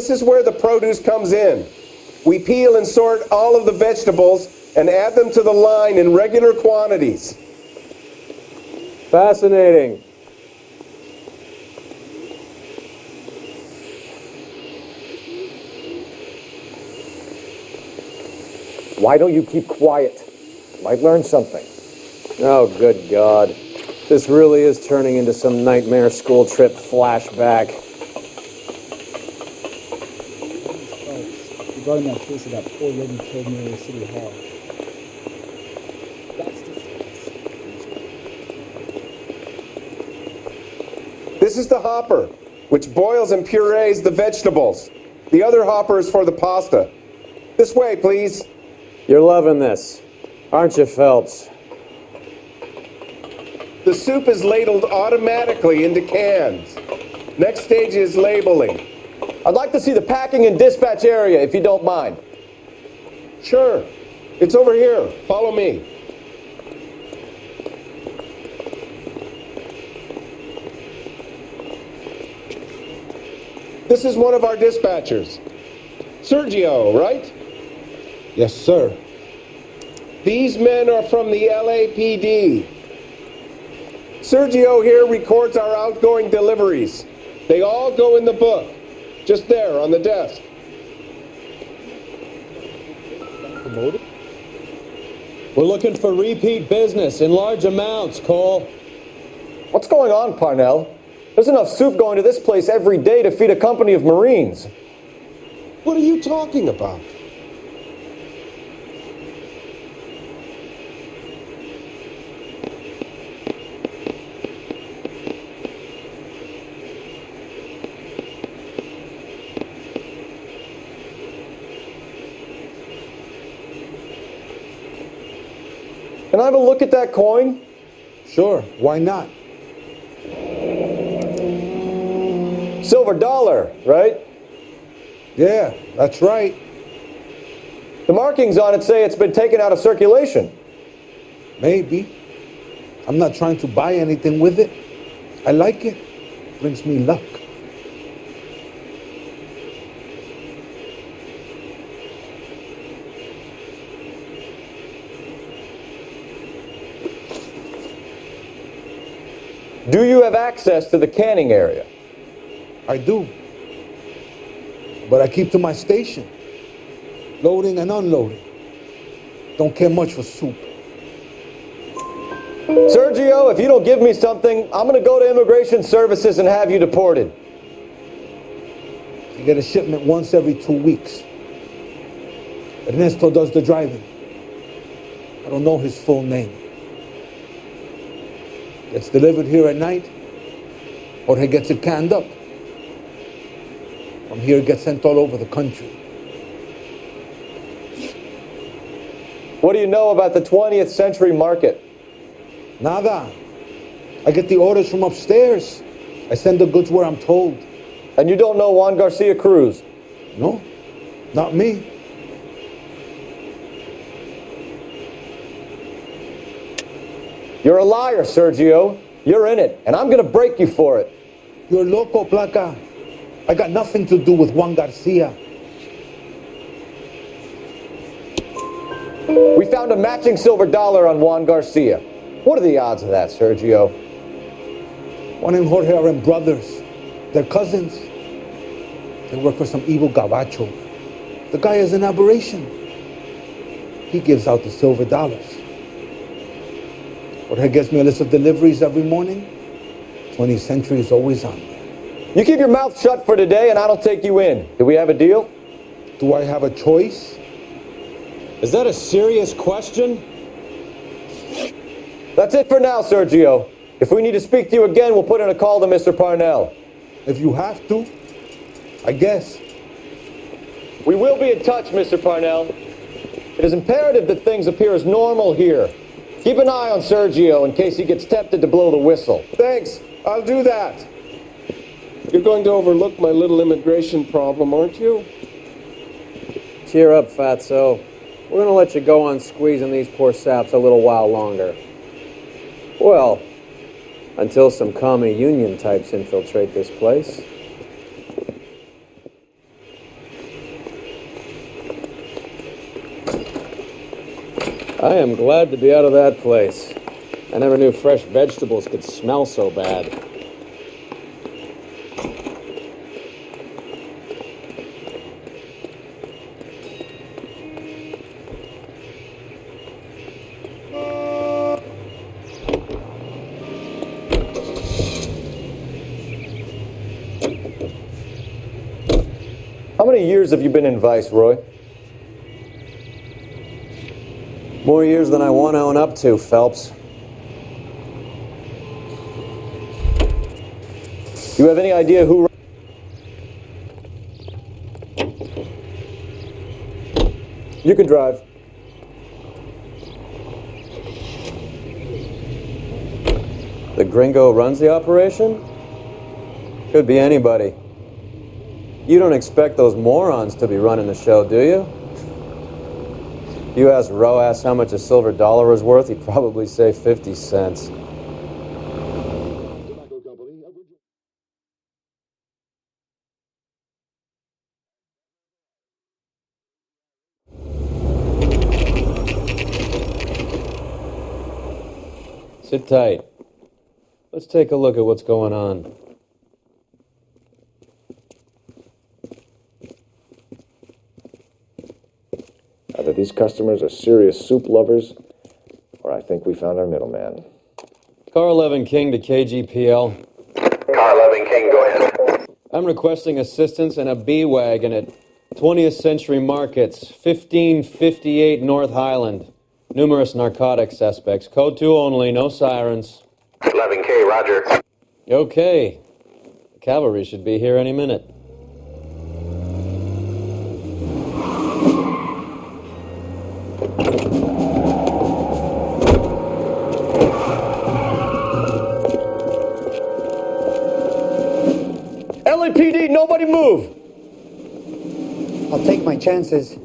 [SPEAKER 2] This is where the produce comes in. We peel and sort all of the vegetables and add them to the line in regular quantities.
[SPEAKER 5] Fascinating.
[SPEAKER 6] Why don't you keep quiet? Might learn something.
[SPEAKER 5] Oh, good God. This really is turning into some nightmare school trip flashback.
[SPEAKER 3] Regarding that case of that poor lady killed near City Hall.
[SPEAKER 2] This is the hopper, which boils and purees the vegetables. The other hopper is for the pasta. This way, please.
[SPEAKER 5] You're loving this, aren't you, Phelps?
[SPEAKER 2] The soup is ladled automatically into cans. Next stage is labeling.
[SPEAKER 6] I'd like to see the packing and dispatch area, if you don't mind.
[SPEAKER 2] Sure. It's over here. Follow me. This is one of our dispatchers. Sergio, right?
[SPEAKER 12] Yes, sir.
[SPEAKER 2] These men are from the LAPD. Sergio here records our outgoing deliveries. They all go in the book. Just there on the desk.
[SPEAKER 7] We're looking for repeat business in large amounts, Cole.
[SPEAKER 6] What's going on, Parnell? There's enough soup going to this place every day to feed a company of Marines.
[SPEAKER 2] What are you talking about?
[SPEAKER 6] Can I have a look at that coin?
[SPEAKER 12] Sure, why not?
[SPEAKER 6] Silver dollar, right?
[SPEAKER 12] Yeah, that's right.
[SPEAKER 6] The markings on it say it's been taken out of circulation.
[SPEAKER 12] Maybe. I'm not trying to buy anything with it. I like it. Brings me luck.
[SPEAKER 6] Do you have access to the canning area?
[SPEAKER 12] I do. But I keep to my station. Loading and unloading. Don't care much for soup.
[SPEAKER 6] Sergio, if you don't give me something, I'm going to go to Immigration Services and have you deported.
[SPEAKER 12] I get a shipment once every 2 weeks. Ernesto does the driving. I don't know his full name. Gets delivered here at night, or he gets it canned up. From here it gets sent all over the country.
[SPEAKER 6] What do you know about the 20th century market?
[SPEAKER 12] Nada. I get the orders from upstairs. I send the goods where I'm told.
[SPEAKER 6] And you don't know Juan Garcia Cruz?
[SPEAKER 12] No, not me.
[SPEAKER 6] You're a liar, Sergio. You're in it, and I'm gonna break you for it.
[SPEAKER 12] You're loco, Placa. I got nothing to do with Juan Garcia.
[SPEAKER 6] We found a matching silver dollar on Juan Garcia. What are the odds of that, Sergio?
[SPEAKER 12] Juan and Jorge are brothers. They're cousins. They work for some evil gabacho. The guy is an aberration. He gives out the silver dollars. Jorge gets me a list of deliveries every morning. 20th Century is always on there.
[SPEAKER 6] You keep your mouth shut for today and I don't take you in. Do we have a deal?
[SPEAKER 12] Do I have a choice?
[SPEAKER 7] Is that a serious question?
[SPEAKER 6] That's it for now, Sergio. If we need to speak to you again, we'll put in a call to Mr. Parnell.
[SPEAKER 12] If you have to, I guess.
[SPEAKER 6] We will be in touch, Mr. Parnell. It is imperative that things appear as normal here. Keep an eye on Sergio in case he gets tempted to blow the whistle.
[SPEAKER 2] Thanks. I'll do that. You're going to overlook my little immigration problem, aren't you?
[SPEAKER 7] Cheer up, Fatso. We're gonna let you go on squeezing these poor saps a little while longer. Well, until some commie union types infiltrate this place. I am glad to be out of that place. I never knew fresh vegetables could smell so bad.
[SPEAKER 6] How many years have you been in Vice, Roy?
[SPEAKER 7] More years than I want to own up to, Phelps.
[SPEAKER 6] Do you have any idea who... You can drive.
[SPEAKER 7] The gringo runs the operation? Could be anybody. You don't expect those morons to be running the show, do you? You ask Roas how much a silver dollar was worth, he'd probably say 50 cents. Sit tight. Let's take a look at what's going on.
[SPEAKER 4] Either these customers are serious soup lovers, or I think we found our middleman.
[SPEAKER 7] Car 11 King to KGPL.
[SPEAKER 13] Car 11 King, go ahead.
[SPEAKER 7] I'm requesting assistance in a B-Wagon at 20th Century Markets, 1558 North Highland. Numerous narcotic suspects. Code 2 only, no sirens.
[SPEAKER 13] 11K, roger.
[SPEAKER 7] Okay. The cavalry should be here any minute.
[SPEAKER 6] LAPD, nobody move!
[SPEAKER 17] I'll take my chances.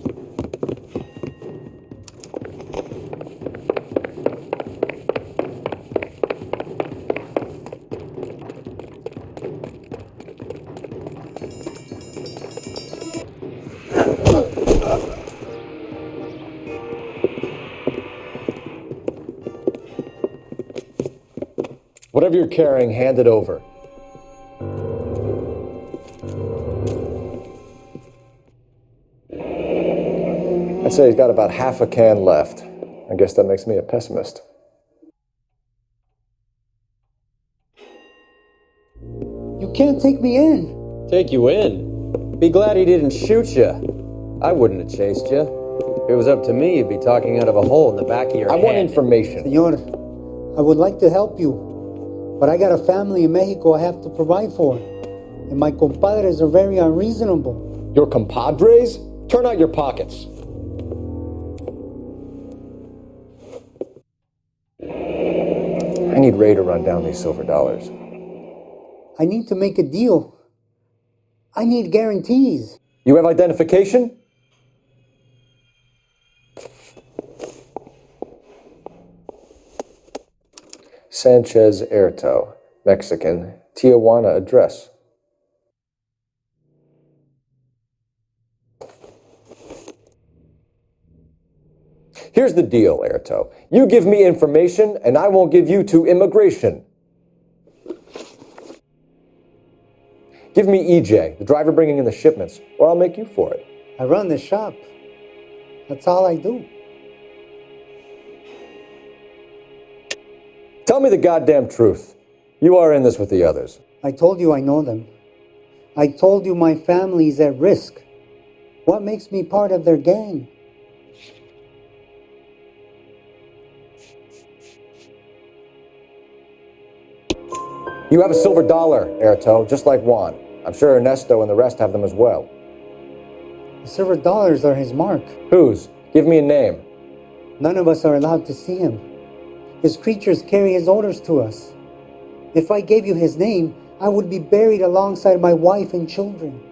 [SPEAKER 6] Whatever you're carrying, hand it over. I'd say he's got about half a can left. I guess that makes me a pessimist.
[SPEAKER 17] You can't take me in.
[SPEAKER 7] Take you in? Be glad he didn't shoot you. I wouldn't have chased you. If it was up to me, you'd be talking out of a hole in the back of your head.
[SPEAKER 6] I want information.
[SPEAKER 17] Senor, I would like to help you, but I got a family in Mexico I have to provide for. And my compadres are very unreasonable.
[SPEAKER 6] Your compadres? Turn out your pockets. I need Ray to run down these silver dollars.
[SPEAKER 17] I need to make a deal. I need guarantees.
[SPEAKER 6] You have identification? Sanchez Erto, Mexican, Tijuana address. Here's the deal, Erto. You give me information, and I won't give you to immigration. Give me EJ, the driver bringing in the shipments, or I'll make you for it.
[SPEAKER 17] I run the shop. That's all I do.
[SPEAKER 6] Tell me the goddamn truth. You are in this with the others.
[SPEAKER 17] I told you I know them. I told you my family's at risk. What makes me part of their gang?
[SPEAKER 6] You have a silver dollar, Erto, just like Juan. I'm sure Ernesto and the rest have them as well.
[SPEAKER 17] The silver dollars are his mark.
[SPEAKER 6] Whose? Give me a name.
[SPEAKER 17] None of us are allowed to see him. His creatures carry his orders to us. If I gave you his name, I would be buried alongside my wife and children.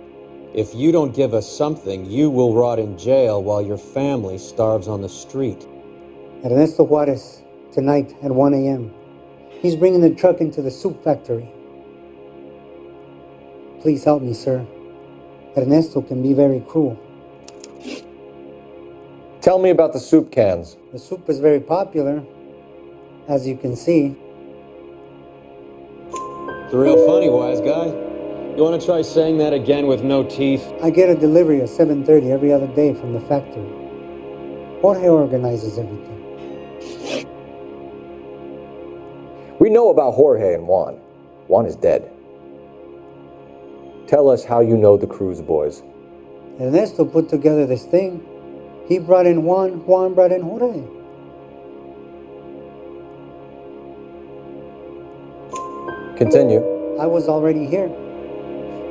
[SPEAKER 7] If you don't give us something, you will rot in jail while your family starves on the street.
[SPEAKER 17] Ernesto Juarez, tonight at 1 a.m. He's bringing the truck into the soup factory. Please help me, sir. Ernesto can be very cruel.
[SPEAKER 6] Tell Tell me about the soup cans.
[SPEAKER 10] The soup is very popular, as you can see.
[SPEAKER 7] It's real funny, wise guy. You want to try saying that again with no teeth?
[SPEAKER 10] I get a delivery at 7:30 every other day from the factory. Jorge organizes everything.
[SPEAKER 6] We know about Jorge and Juan. Juan is dead. Tell us how you know the Cruz boys.
[SPEAKER 10] Ernesto put together this thing. He brought in Juan, Juan brought in Jorge.
[SPEAKER 6] Continue.
[SPEAKER 10] I was already here.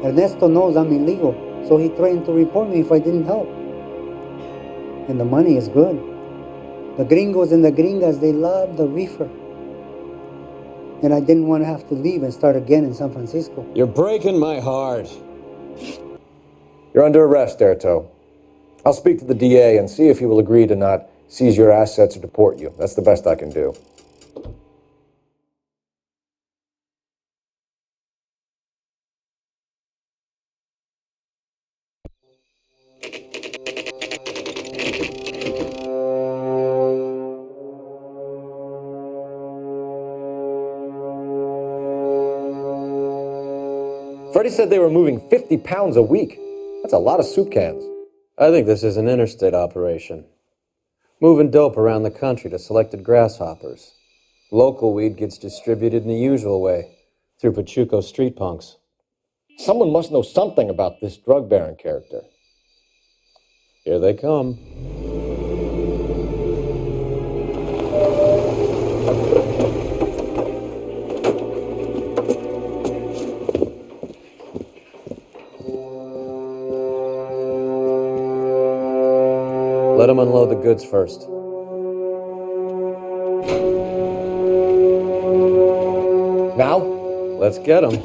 [SPEAKER 10] Ernesto knows I'm illegal, so he threatened to report me if I didn't help. And the money is good. The gringos and the gringas, they love the reefer. And I didn't want to have to leave and start again in San Francisco.
[SPEAKER 7] You're breaking my heart.
[SPEAKER 6] You're under arrest, Erto. I'll speak to the DA and see if he will agree to not seize your assets or deport you. That's the best I can do. Freddie said they were moving 50 pounds a week. That's a lot of soup cans.
[SPEAKER 7] I think this is an interstate operation. Moving dope around the country to selected grasshoppers. Local weed gets distributed in the usual way, through Pachuco street punks.
[SPEAKER 6] Someone must know something about this drug baron character.
[SPEAKER 7] Here they come. Let them unload the goods first.
[SPEAKER 6] Now?
[SPEAKER 7] Let's get them.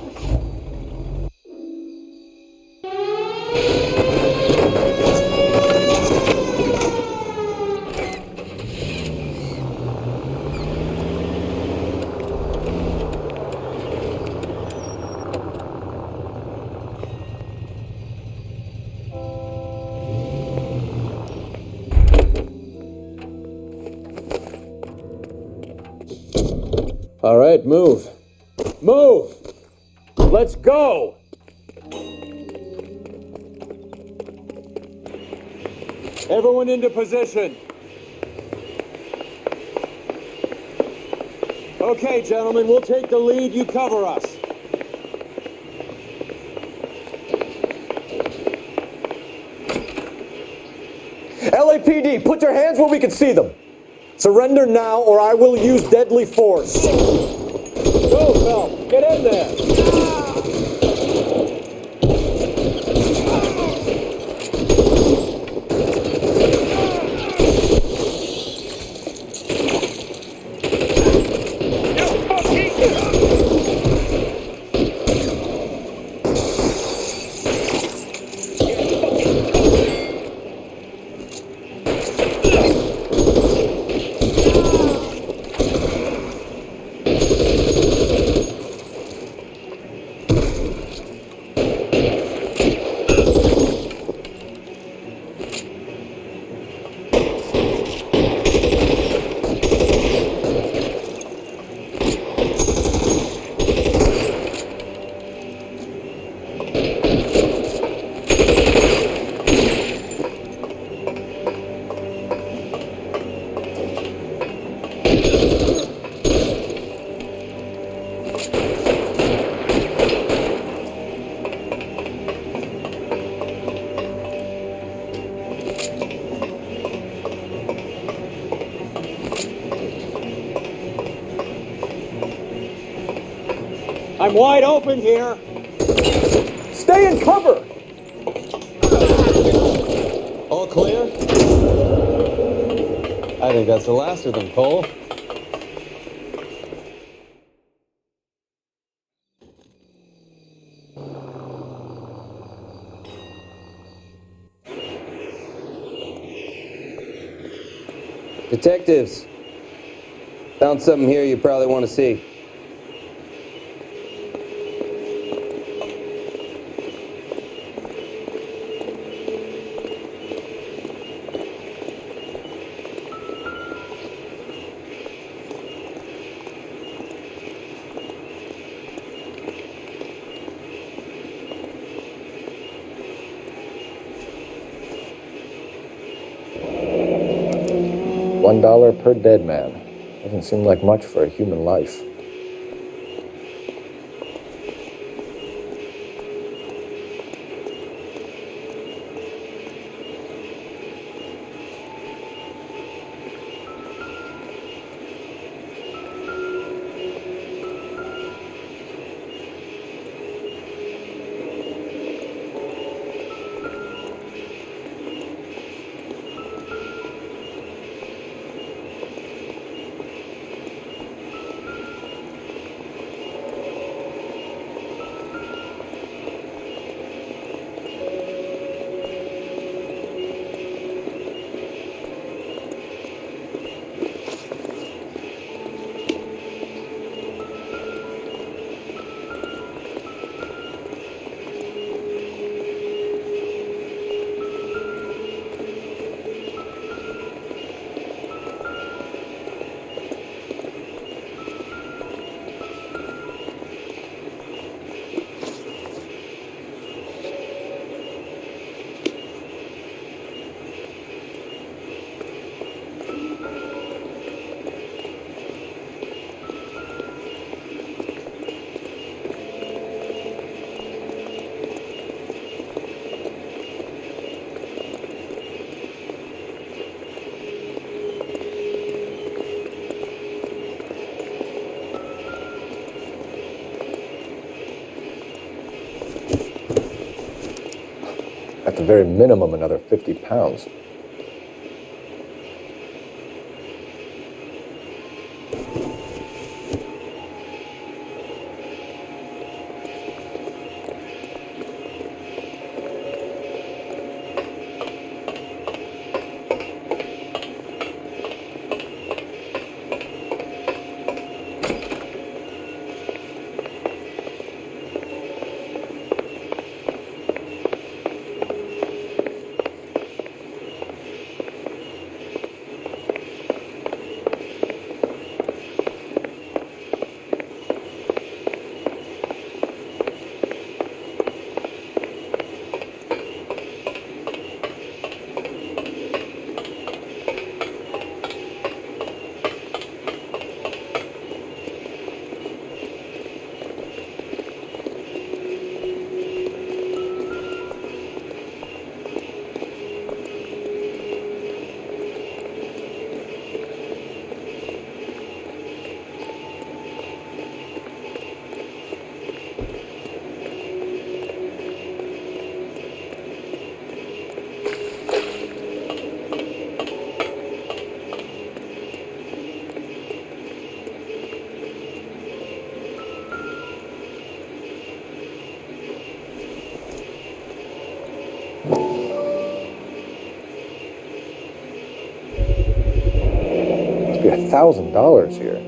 [SPEAKER 7] All right, move. Move! Let's go! Everyone into position. Okay, gentlemen, we'll take the lead. You cover us.
[SPEAKER 6] LAPD, put your hands where we can see them. Surrender now, or I will use deadly force.
[SPEAKER 7] Go, Phelps. Get in there. I'm wide open here.
[SPEAKER 6] Stay in cover.
[SPEAKER 7] All clear? I think that's the last of them, Cole.
[SPEAKER 20] Detectives, found something here you probably want to see.
[SPEAKER 6] $1 per dead man. Doesn't seem like much for a human life. At the very minimum, another 50 pounds. Must be $1,000 here.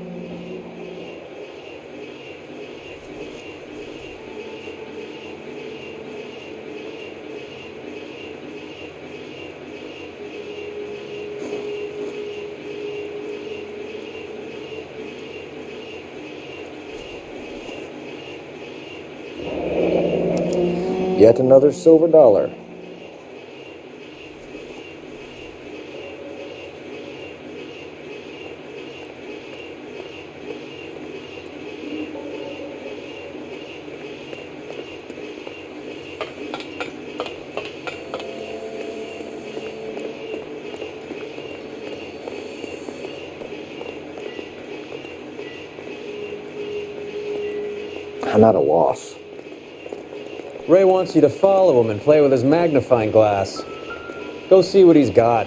[SPEAKER 6] Yet another silver dollar. I'm at a loss.
[SPEAKER 7] Ray wants you to follow him and play with his magnifying glass. Go see what he's got.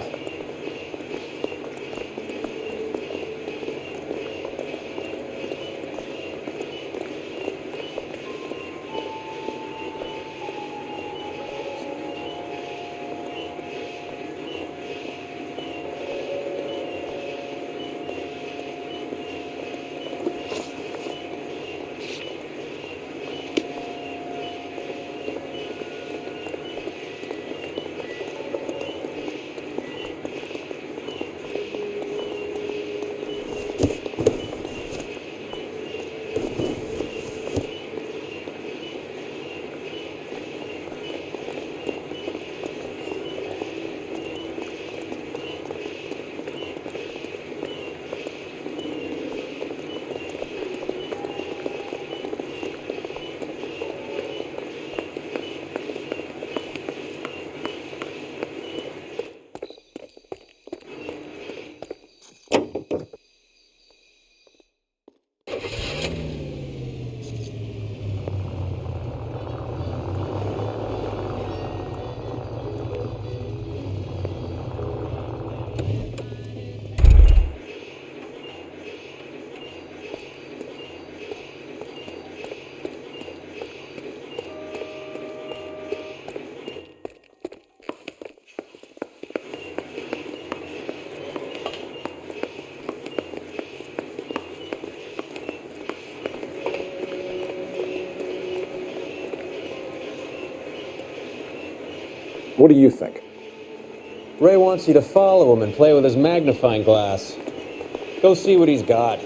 [SPEAKER 4] What do you think?
[SPEAKER 7] Ray wants you to follow him and play with his magnifying glass. Go see what he's got.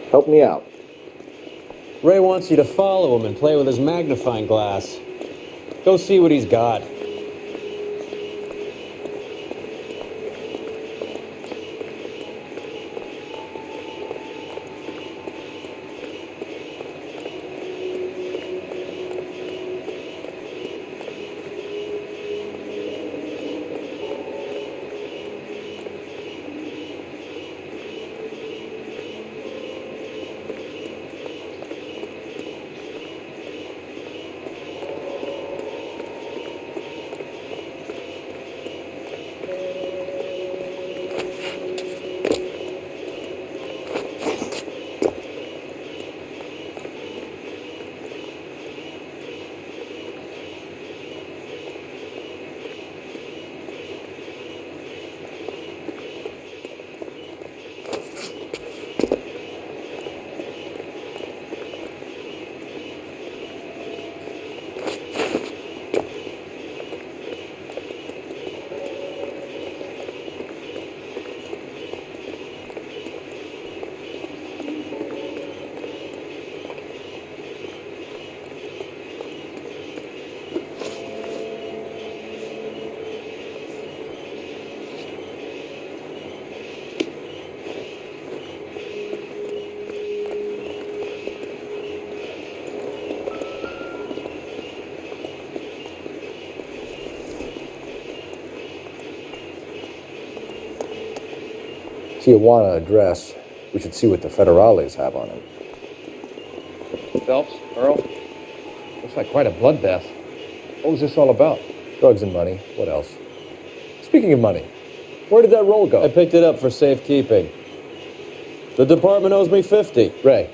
[SPEAKER 4] Help me out.
[SPEAKER 7] Ray wants you to follow him and play with his magnifying glass. Go see what he's got.
[SPEAKER 6] Tijuana address. We should see what the federales have on him.
[SPEAKER 4] Phelps, Earl, looks like quite a bloodbath. What was this all about?
[SPEAKER 6] Drugs and money. What else? Speaking of money, where did that roll go?
[SPEAKER 7] I picked it up for safekeeping. The department owes me 50.
[SPEAKER 6] Ray,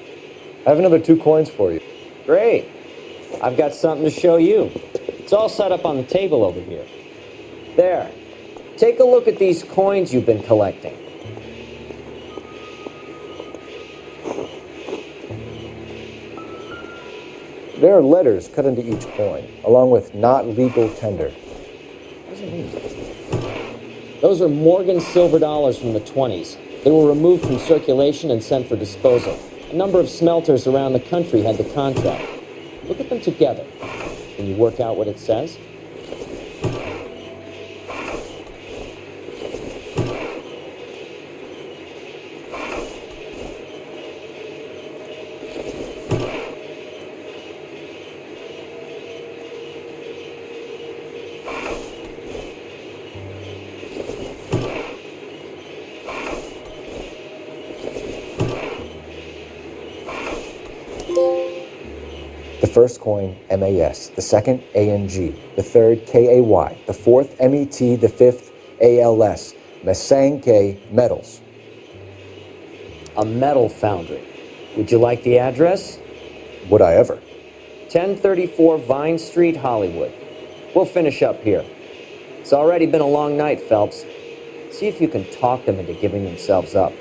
[SPEAKER 6] I have another 2 coins for you.
[SPEAKER 11] Great. I've got something to show you. It's all set up on the table over here. There. Take a look at these coins you've been collecting.
[SPEAKER 6] There are letters cut into each coin, along with not legal tender. What does it mean?
[SPEAKER 11] Those are Morgan silver dollars from the 20s. They were removed from circulation and sent for disposal. A number of smelters around the country had the contract. Look at them together. Can you work out what it says?
[SPEAKER 6] The first coin, MAS. The second, ANG. The third, KAY. The fourth, MET. The fifth, ALS. Masanke Metals.
[SPEAKER 7] A metal foundry. Would you like the address?
[SPEAKER 6] Would I ever?
[SPEAKER 7] 1034 Vine Street, Hollywood. We'll finish up here. It's already been a long night, Phelps. See if you can talk them into giving themselves up.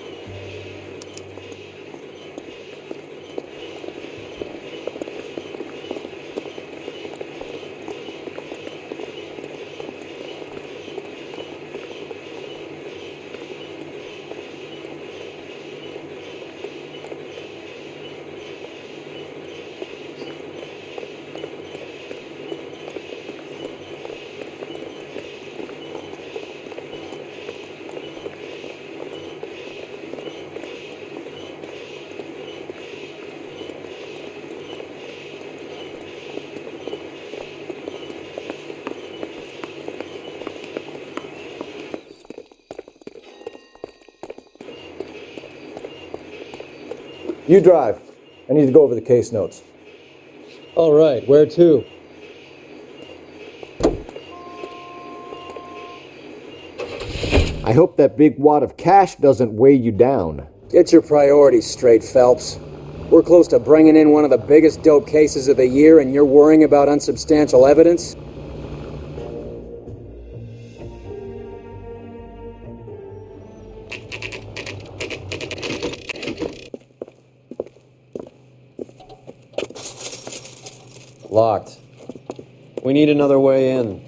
[SPEAKER 6] You drive. I need to go over the case notes.
[SPEAKER 7] All right, where to?
[SPEAKER 6] I hope that big wad of cash doesn't weigh you down.
[SPEAKER 20] Get your priorities straight, Phelps. We're close to bringing in one of the biggest dope cases of the year, and you're worrying about unsubstantial evidence?
[SPEAKER 7] Locked. We need another way in.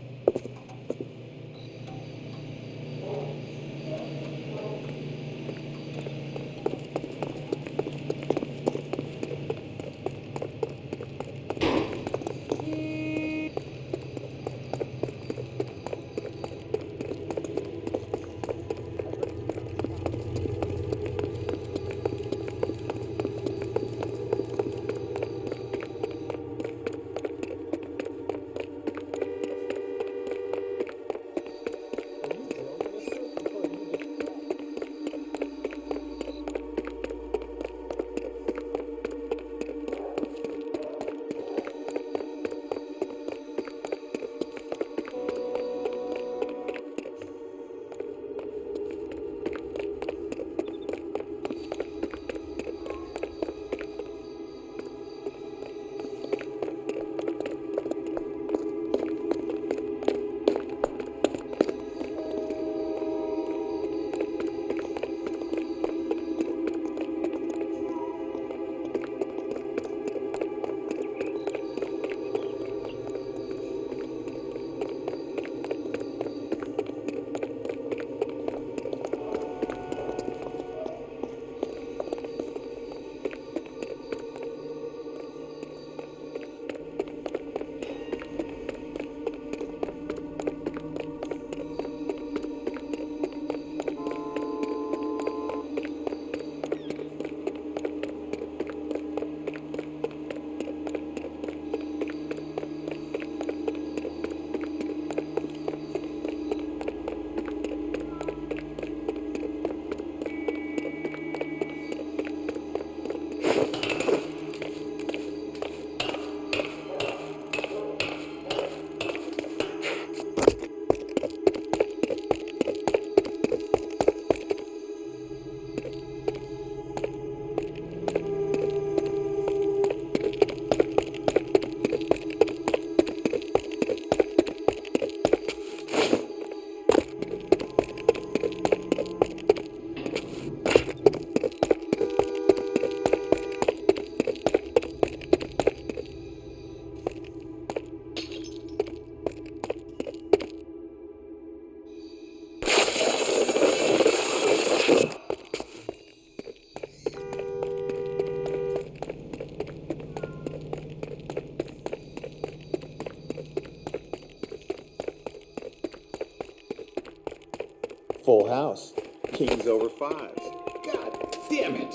[SPEAKER 14] Full house. Kings over fives. God damn it.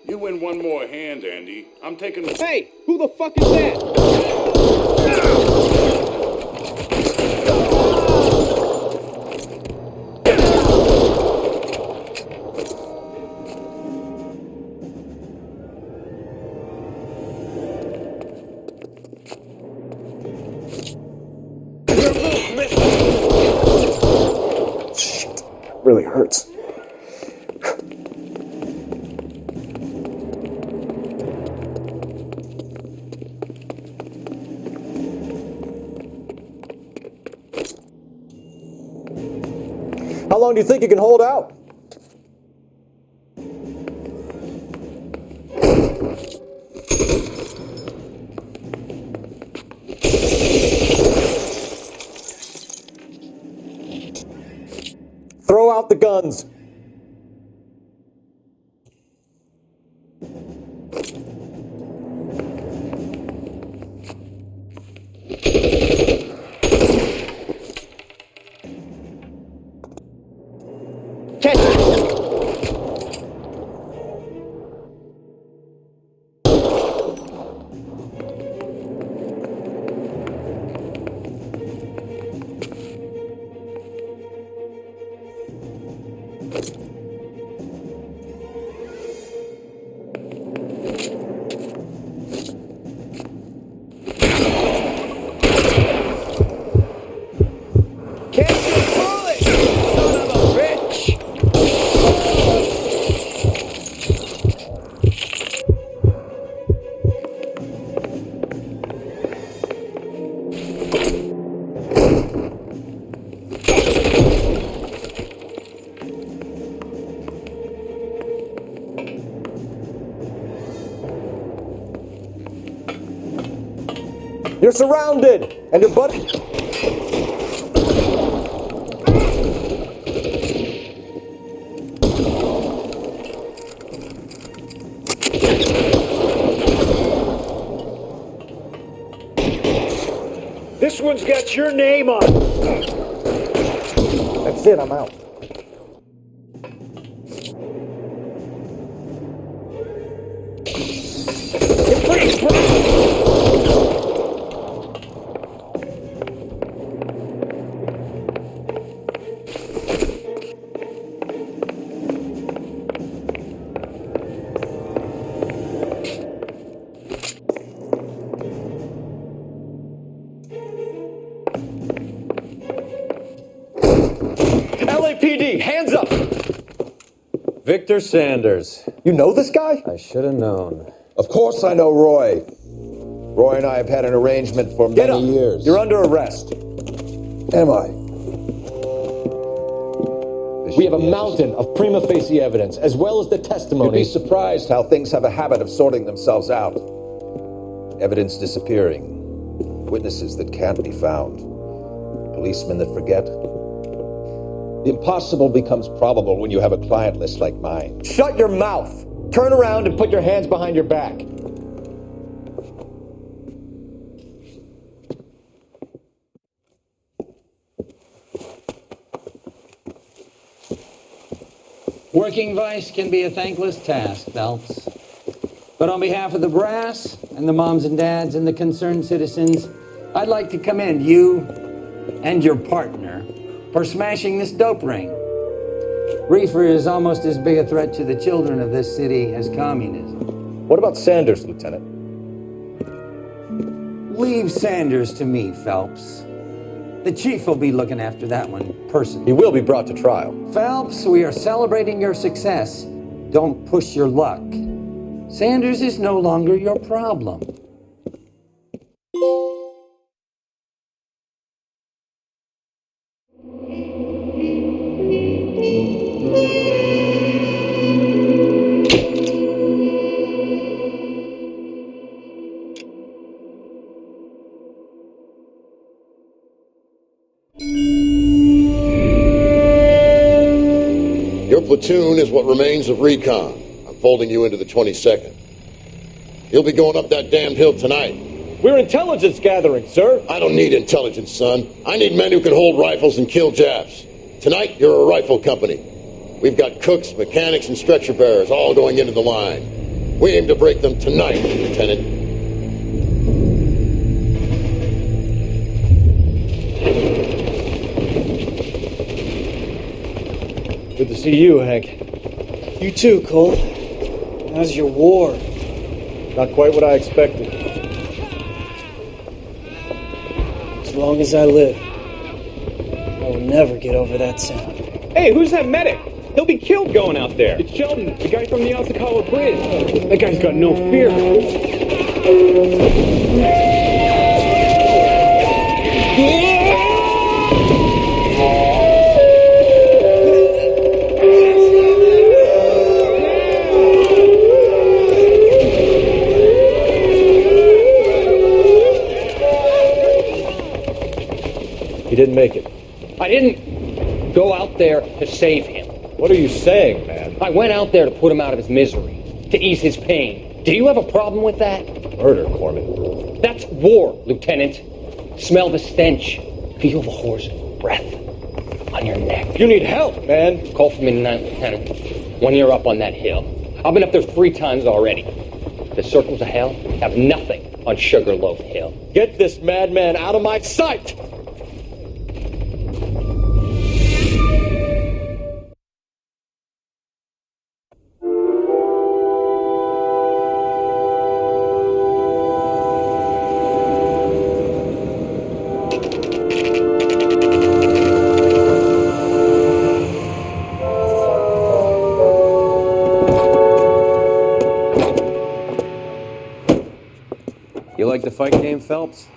[SPEAKER 9] You win one more hand, Andy. I'm taking the...
[SPEAKER 19] Hey, who the fuck is that?
[SPEAKER 9] Shit. Really hurts.
[SPEAKER 6] How long do you think you can hold out? Throw out the guns. You're surrounded, and your buddy...
[SPEAKER 16] This one's got your name on it.
[SPEAKER 6] That's it, I'm out.
[SPEAKER 7] LAPD, hands up! Victor Sanders.
[SPEAKER 6] You know this guy?
[SPEAKER 7] I should have known.
[SPEAKER 1] Of course I know Roy. Roy and I have had an arrangement for
[SPEAKER 6] Get
[SPEAKER 1] many
[SPEAKER 6] up.
[SPEAKER 1] years.
[SPEAKER 6] You're under arrest.
[SPEAKER 1] Am I?
[SPEAKER 6] We have a mountain of prima facie evidence, as well as the testimony.
[SPEAKER 1] You'd be surprised how things have a habit of sorting themselves out. Evidence disappearing. Witnesses that can't be found. Policemen that forget. The impossible becomes probable when you have a client list like mine.
[SPEAKER 6] Shut your mouth! Turn around and put your hands behind your back.
[SPEAKER 17] Working vice can be a thankless task, Phelps. But on behalf of the brass and the moms and dads and the concerned citizens, I'd like to commend you and your partner for smashing this dope ring. Reefer is almost as big a threat to the children of this city as communism.
[SPEAKER 6] What about Sanders, Lieutenant?
[SPEAKER 17] Leave Sanders to me, Phelps. The chief will be looking after that one personally.
[SPEAKER 6] He will be brought to trial.
[SPEAKER 17] Phelps, we are celebrating your success. Don't push your luck. Sanders is no longer your problem.
[SPEAKER 15] Your platoon is what remains of recon. I'm folding you into the 22nd. You'll be going up that damned hill tonight.
[SPEAKER 6] We're intelligence gathering, sir.
[SPEAKER 15] I don't need intelligence, son. I need men who can hold rifles and kill Japs. Tonight, you're a rifle company. We've got cooks, mechanics, and stretcher bearers all going into the line. We aim to break them tonight, Lieutenant.
[SPEAKER 3] Good to see you, Hank.
[SPEAKER 23] You too, Cole. How's your war?
[SPEAKER 3] Not quite what I expected.
[SPEAKER 23] As long as I live, I will never get over that sound.
[SPEAKER 19] Hey, who's that medic? He'll be killed going out there. It's Sheldon, the guy from the Osakawa Bridge. That guy's got no fear.
[SPEAKER 7] didn't make it.
[SPEAKER 8] I didn't go out there to save him.
[SPEAKER 7] What are you saying, man?
[SPEAKER 8] I went out there to put him out of his misery, to ease his pain. Do you have a problem with that?
[SPEAKER 7] Murder, Corman.
[SPEAKER 8] That's war, Lieutenant. Smell the stench. Feel the whore's breath on your neck.
[SPEAKER 7] You need help, man.
[SPEAKER 8] Call for me tonight, Lieutenant. When you're up on that hill. I've been up there 3 times already. The circles of hell have nothing on Sugarloaf Hill.
[SPEAKER 7] Get this madman out of my sight! You like the fight game, Phelps?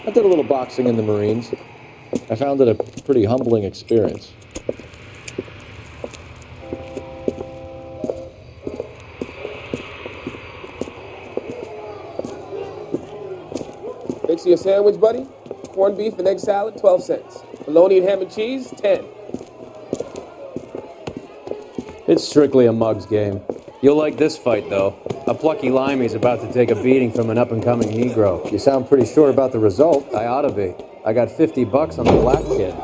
[SPEAKER 7] I did a little boxing in the Marines. I found it a pretty humbling experience.
[SPEAKER 18] Fix you a sandwich, buddy? Corned beef and egg salad, 12 cents. Bologna and ham and cheese, 10.
[SPEAKER 7] It's strictly a mug's game. You'll like this fight, though. A plucky limey's about to take a beating from an up-and-coming Negro. You sound pretty sure about the result. I ought to be. I got $50 on the black kid.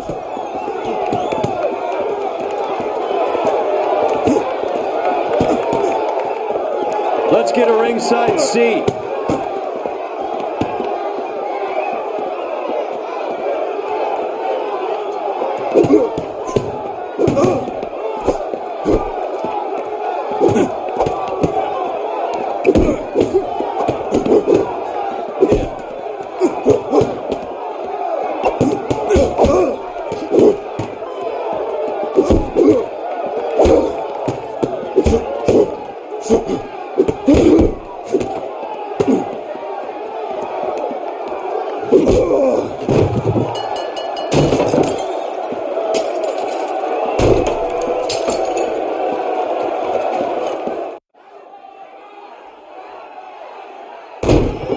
[SPEAKER 7] Let's get a ringside seat.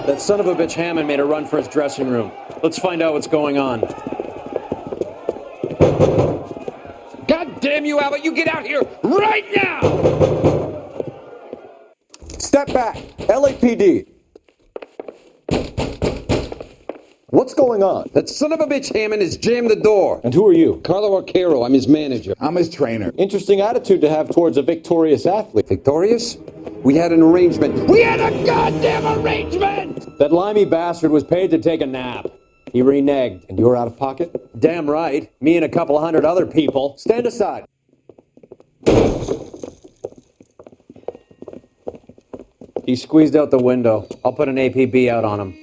[SPEAKER 7] That son of a bitch Hammond made a run for his dressing room. Let's find out what's going on.
[SPEAKER 16] God damn you, Albert! You get out here right now!
[SPEAKER 6] Step back! LAPD! What's going on?
[SPEAKER 16] That son of a bitch Hammond has jammed the door.
[SPEAKER 6] And who are you?
[SPEAKER 16] Carlo Arcaro, I'm his manager.
[SPEAKER 12] I'm his trainer.
[SPEAKER 6] Interesting attitude to have towards a victorious athlete.
[SPEAKER 16] Victorious? We had an arrangement. We had a goddamn arrangement!
[SPEAKER 7] That limey bastard was paid to take a nap. He reneged.
[SPEAKER 6] And you're out of pocket?
[SPEAKER 7] Damn right. Me and a couple hundred other people.
[SPEAKER 6] Stand aside.
[SPEAKER 7] He squeezed out the window. I'll put an APB out on him.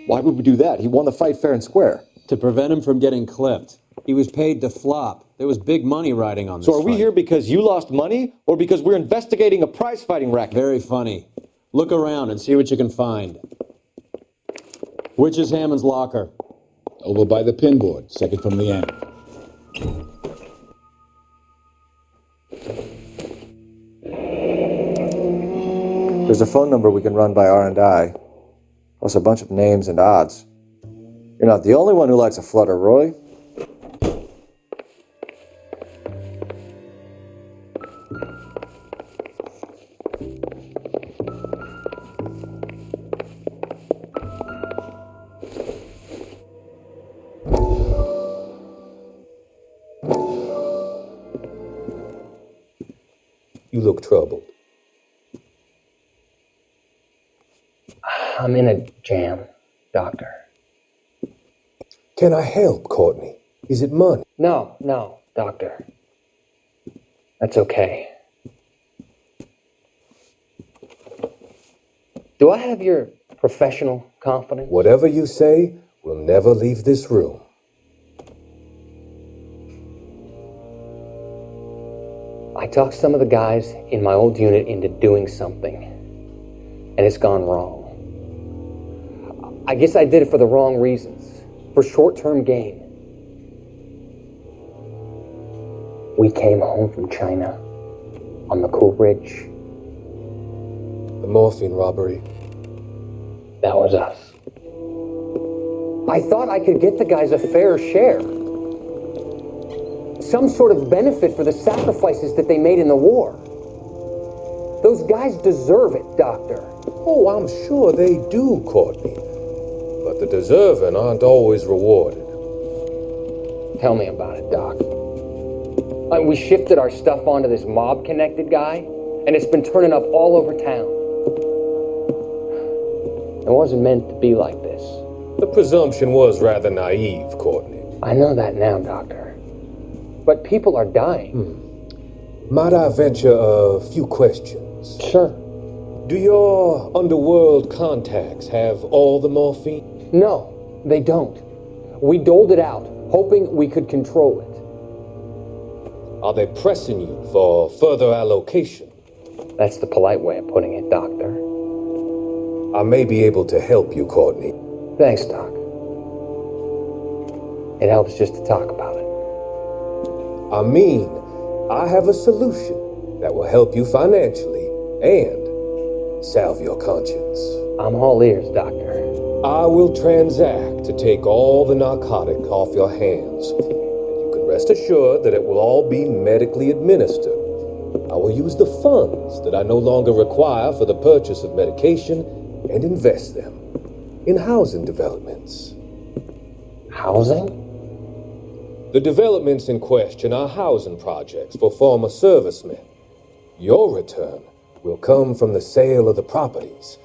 [SPEAKER 6] Why would we do that? He won the fight fair and square.
[SPEAKER 7] To prevent him from getting clipped. He was paid to flop. There was big money riding on this
[SPEAKER 6] So are we
[SPEAKER 7] fight.
[SPEAKER 6] here because you lost money or because we're investigating a prize-fighting racket?
[SPEAKER 7] Very funny. Look around and see what you can find. Which is Hammond's locker?
[SPEAKER 12] Over by the pinboard, second from the end.
[SPEAKER 6] There's a phone number we can run by R&I, plus a bunch of names and odds. You're not the only one who likes a flutter, Roy. You look troubled.
[SPEAKER 8] I'm in a jam, Doctor.
[SPEAKER 6] Can I help, Courtney? Is it money?
[SPEAKER 8] No, Doctor. That's okay. Do I have your professional confidence?
[SPEAKER 6] Whatever you say, we'll never leave this room.
[SPEAKER 8] I talked some of the guys in my old unit into doing something, and it's gone wrong. I guess I did it for the wrong reasons, for short-term gain. We came home from China on the Cool Bridge.
[SPEAKER 6] The morphine robbery.
[SPEAKER 8] That was us. I thought I could get the guys a fair share. Some sort of benefit for the sacrifices that they made in the war. Those guys deserve it, Doctor.
[SPEAKER 6] Oh, I'm sure they do, Courtney. But the deserving aren't always rewarded.
[SPEAKER 8] Tell me about it, Doc. We shifted our stuff onto this mob-connected guy, and it's been turning up all over town. It wasn't meant to be like this.
[SPEAKER 6] The presumption was rather naive, Courtney.
[SPEAKER 8] I know that now, Doctor. But people are dying.
[SPEAKER 6] Might I venture a few questions?
[SPEAKER 8] Sure.
[SPEAKER 6] Do your underworld contacts have all the morphine?
[SPEAKER 8] No, they don't. We doled it out, hoping we could control it.
[SPEAKER 6] Are they pressing you for further allocation?
[SPEAKER 8] That's the polite way of putting it, Doctor.
[SPEAKER 6] I may be able to help you, Courtney.
[SPEAKER 8] Thanks, Doc. It helps just to talk about it.
[SPEAKER 6] I mean, I have a solution that will help you financially and salve your conscience.
[SPEAKER 8] I'm all ears, Doctor.
[SPEAKER 6] I will transact to take all the narcotic off your hands, and you can rest assured that it will all be medically administered. I will use the funds that I no longer require for the purchase of medication and invest them in housing developments.
[SPEAKER 8] Housing?
[SPEAKER 6] The developments in question are housing projects for former servicemen. Your return will come from the sale of the properties,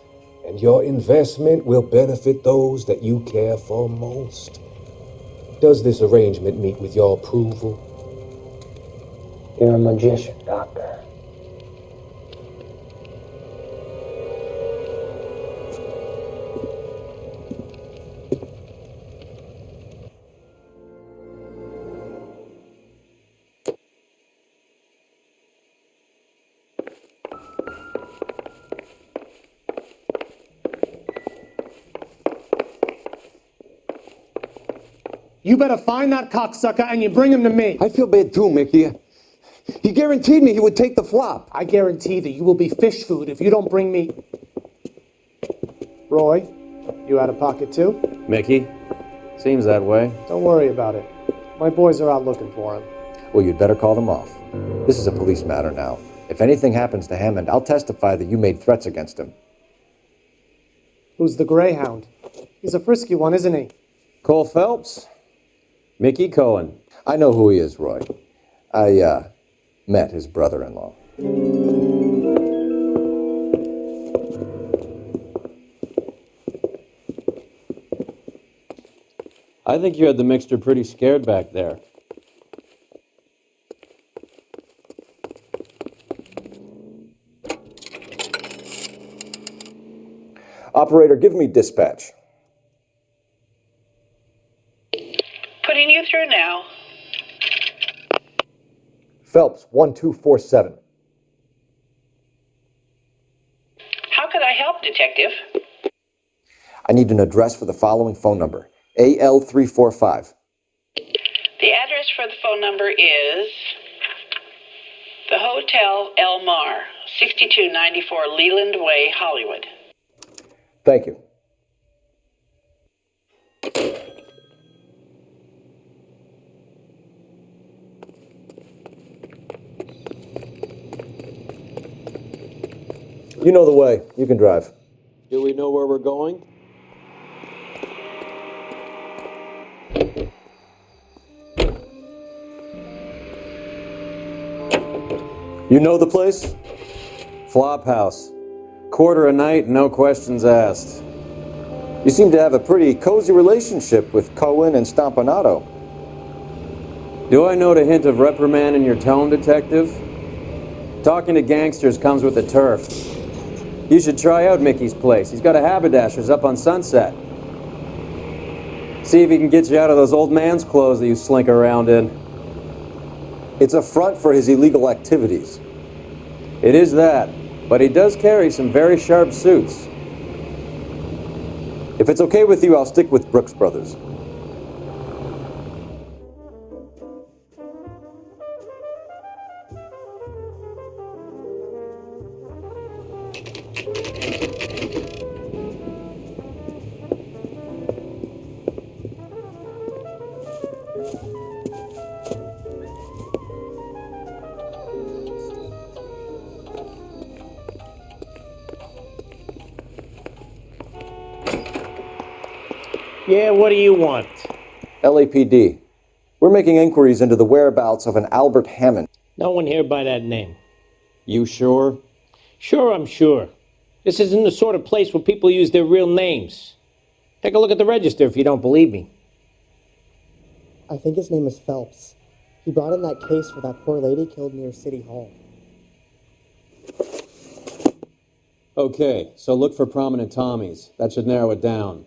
[SPEAKER 6] and your investment will benefit those that you care for most. Does this arrangement meet with your approval?
[SPEAKER 8] You're a magician, Doctor.
[SPEAKER 5] You better find that cocksucker and you bring him to me.
[SPEAKER 12] I feel bad too, Mickey. He guaranteed me he would take the flop.
[SPEAKER 5] I guarantee that you will be fish food if you don't bring me... Roy, you out of pocket too?
[SPEAKER 7] Mickey? Seems that way.
[SPEAKER 5] Don't worry about it. My boys are out looking for him.
[SPEAKER 6] Well, you'd better call them off. This is a police matter now. If anything happens to Hammond, I'll testify that you made threats against him.
[SPEAKER 5] Who's the Greyhound? He's a frisky one, isn't he?
[SPEAKER 7] Cole Phelps? Mickey Cohen.
[SPEAKER 6] I know who he is, Roy. I, met his brother-in-law.
[SPEAKER 7] I think you had the mixture pretty scared back there.
[SPEAKER 6] Operator, give me dispatch.
[SPEAKER 21] Putting you through now.
[SPEAKER 6] Phelps, 1247.
[SPEAKER 21] How could I help, Detective?
[SPEAKER 6] I need an address for the following phone number. AL345.
[SPEAKER 21] The address for the phone number is the Hotel El Mar, 6294 Leland Way, Hollywood.
[SPEAKER 6] Thank you. You know the way. You can drive.
[SPEAKER 7] Do we know where we're going?
[SPEAKER 6] You know the place?
[SPEAKER 7] Flophouse. Quarter a night, no questions asked.
[SPEAKER 6] You seem to have a pretty cozy relationship with Cohen and Stompanato.
[SPEAKER 7] Do I note a hint of reprimand in your tone, Detective? Talking to gangsters comes with the turf. You should try out Mickey's place. He's got a haberdasher's up on Sunset. See if he can get you out of those old man's clothes that you slink around in.
[SPEAKER 6] It's a front for his illegal activities.
[SPEAKER 7] It is that, but he does carry some very sharp suits.
[SPEAKER 6] If it's okay with you, I'll stick with Brooks Brothers.
[SPEAKER 2] Yeah, what do you want?
[SPEAKER 7] LAPD. We're making inquiries into the whereabouts of an Albert Hammond.
[SPEAKER 2] No one here by that name.
[SPEAKER 7] You sure?
[SPEAKER 2] Sure, I'm sure. This isn't the sort of place where people use their real names. Take a look at the register if you don't believe me.
[SPEAKER 13] I think his name is Phelps. He brought in that case for that poor lady killed near City Hall.
[SPEAKER 7] Okay, so look for prominent Tommies. That should narrow it down.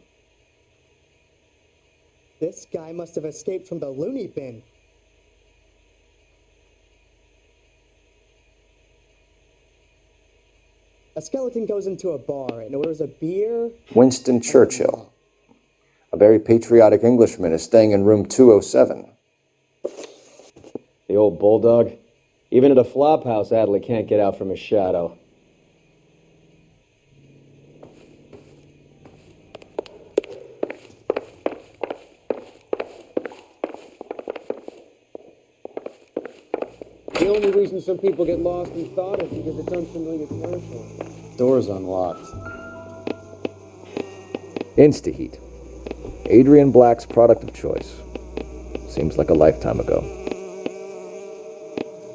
[SPEAKER 13] This guy must have escaped from the loony bin. A skeleton goes into a bar and orders a beer.
[SPEAKER 1] Winston Churchill. A very patriotic Englishman is staying in room 207.
[SPEAKER 7] The old bulldog. Even at a flop house, Adley can't get out from his shadow.
[SPEAKER 18] The only reason some people get lost in thought is because it's unfamiliar territory.
[SPEAKER 7] Door's unlocked.
[SPEAKER 1] Instaheat. Adrian Black's product of choice. Seems like a lifetime ago.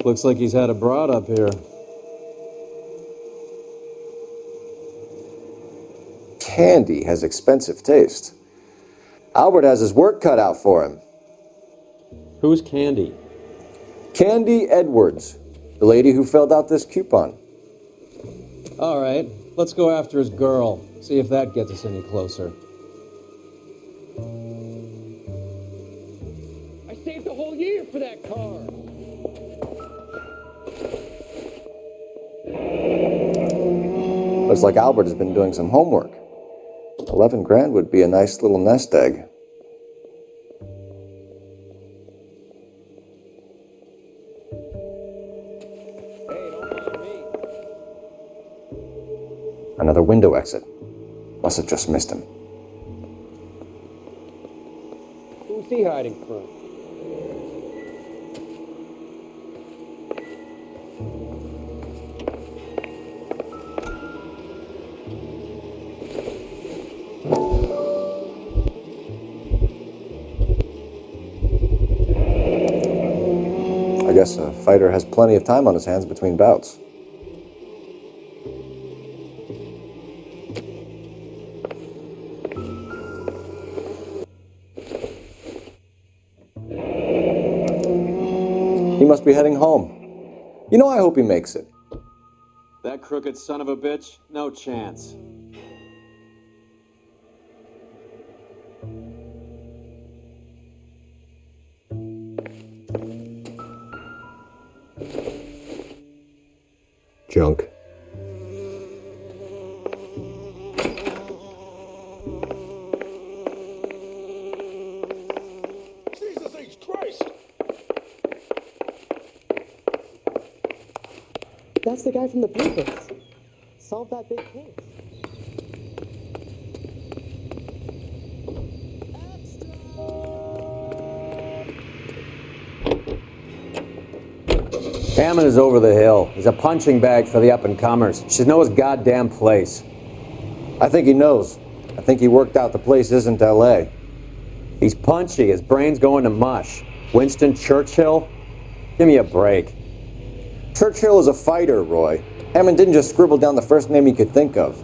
[SPEAKER 7] Looks like he's had a broad up here.
[SPEAKER 1] Candy has expensive taste. Albert has his work cut out for him.
[SPEAKER 7] Who's Candy?
[SPEAKER 1] Candy Edwards, the lady who filled out this coupon.
[SPEAKER 7] All right, let's go after his girl. See if that gets us any closer.
[SPEAKER 18] I saved a whole year for that car.
[SPEAKER 1] Looks like Albert has been doing some homework. 11 grand would be a nice little nest egg. Another window exit. Must have just missed him.
[SPEAKER 18] Who's he hiding from?
[SPEAKER 1] I guess a fighter has plenty of time on his hands between bouts. He must be heading home. You know, I hope he makes it.
[SPEAKER 7] That crooked son of a bitch? No chance.
[SPEAKER 1] Junk.
[SPEAKER 16] Jesus H. Christ!
[SPEAKER 13] That's the guy from the papers. Solve that big case.
[SPEAKER 7] Hammond is over the hill. He's a punching bag for the up-and-comers. Should know his goddamn place.
[SPEAKER 1] I think he knows. I think he worked out the place isn't L.A.
[SPEAKER 7] He's punchy. His brain's going to mush. Winston Churchill? Give me a break.
[SPEAKER 1] Churchill is a fighter, Roy. Hammond didn't just scribble down the first name he could think of.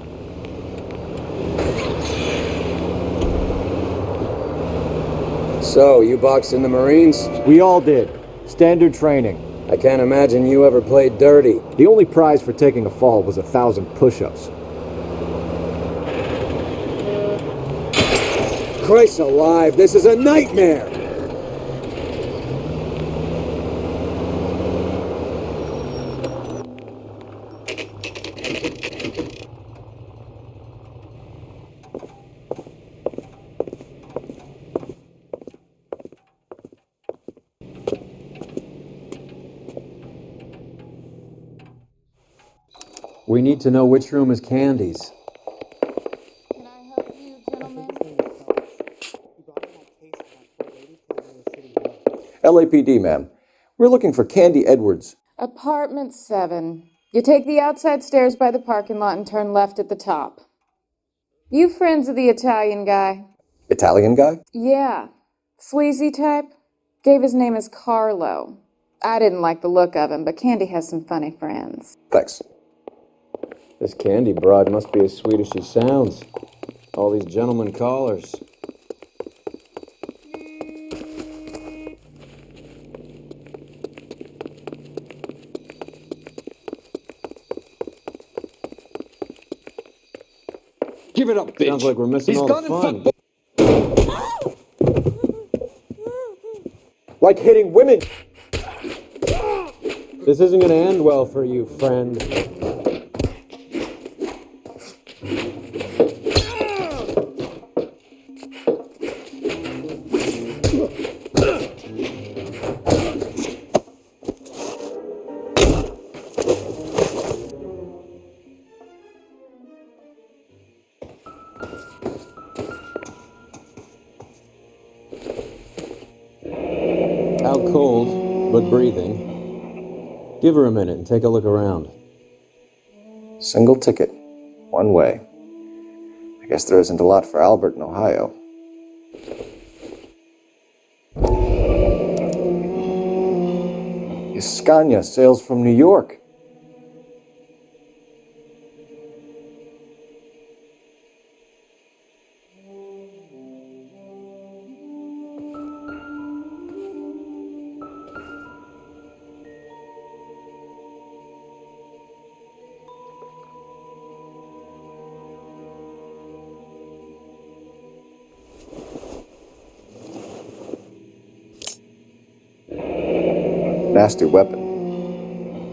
[SPEAKER 20] So, you boxed in the Marines?
[SPEAKER 22] We all did. Standard training.
[SPEAKER 20] I can't imagine you ever played dirty.
[SPEAKER 22] The only prize for taking a fall was 1,000 push-ups.
[SPEAKER 20] Christ alive, this is a nightmare!
[SPEAKER 7] We need to know which room is Candy's.
[SPEAKER 1] LAPD, ma'am. We're looking for Candy Edwards.
[SPEAKER 24] Apartment 7. You take the outside stairs by the parking lot and turn left at the top. You friends of the Italian guy?
[SPEAKER 7] Italian guy?
[SPEAKER 24] Yeah. Sleazy type. Gave his name as Carlo. I didn't like the look of him, but Candy has some funny friends.
[SPEAKER 7] Thanks.
[SPEAKER 22] This Candy broad must be as sweet as she sounds. All these gentlemen callers.
[SPEAKER 19] Give it up, bitch.
[SPEAKER 22] Sounds like we're missing all the fun.
[SPEAKER 7] Like hitting women.
[SPEAKER 22] This isn't gonna end well for you, friend. Out cold, but breathing. Give her a minute and take a look around.
[SPEAKER 7] Single ticket. One way. I guess there isn't a lot for Albert in Ohio. Scania sails from New York. Nasty weapon.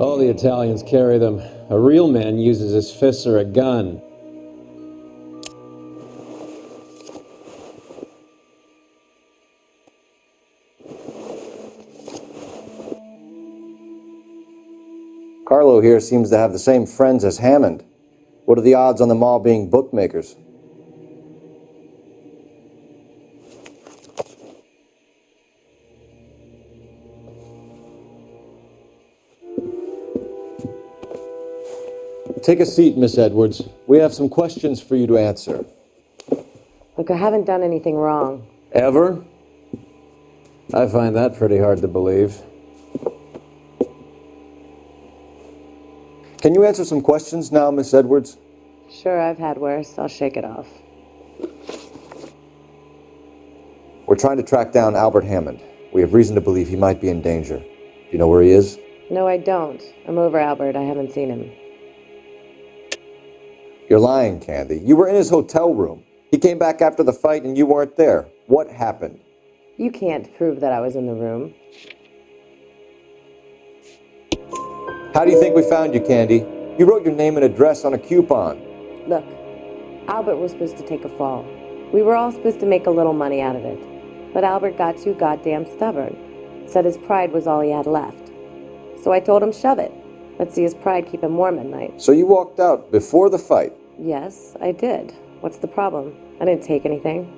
[SPEAKER 22] All the Italians carry them. A real man uses his fists or a gun.
[SPEAKER 7] Carlo here seems to have the same friends as Hammond. What are the odds on them all being bookmakers? Take a seat, Miss Edwards. We have some questions for you to answer.
[SPEAKER 4] Look, I haven't done anything wrong.
[SPEAKER 22] Ever? I find that pretty hard to believe.
[SPEAKER 7] Can you answer some questions now, Miss Edwards?
[SPEAKER 4] Sure, I've had worse. I'll shake it off.
[SPEAKER 7] We're trying to track down Albert Hammond. We have reason to believe he might be in danger. Do you know where he is?
[SPEAKER 4] No, I don't. I'm over Albert. I haven't seen him.
[SPEAKER 7] You're lying, Candy. You were in his hotel room. He came back after the fight and you weren't there. What happened?
[SPEAKER 4] You can't prove that I was in the room.
[SPEAKER 7] How do you think we found you, Candy? You wrote your name and address on a coupon.
[SPEAKER 4] Look, Albert was supposed to take a fall. We were all supposed to make a little money out of it. But Albert got too goddamn stubborn. Said his pride was all he had left. So I told him, shove it. Let's see his pride keep him warm at night.
[SPEAKER 7] So you walked out before the fight?
[SPEAKER 4] Yes, I did. What's the problem? I didn't take anything.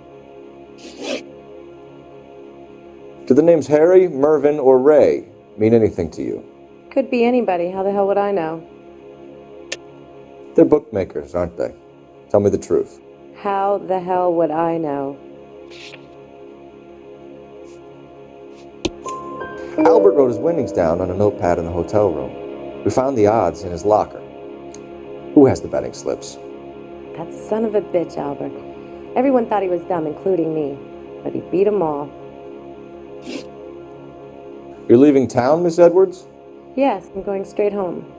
[SPEAKER 7] Do the names Harry, Mervyn, or Ray mean anything to you?
[SPEAKER 4] Could be anybody. How the hell would I know?
[SPEAKER 7] They're bookmakers, aren't they? Tell me the truth.
[SPEAKER 4] How the hell would I know?
[SPEAKER 7] Albert wrote his winnings down on a notepad in the hotel room. We found the odds in his locker. Who has the betting slips?
[SPEAKER 4] That son of a bitch, Albert. Everyone thought he was dumb, including me. But he beat them all.
[SPEAKER 7] You're leaving town, Miss Edwards?
[SPEAKER 4] Yes, I'm going straight home.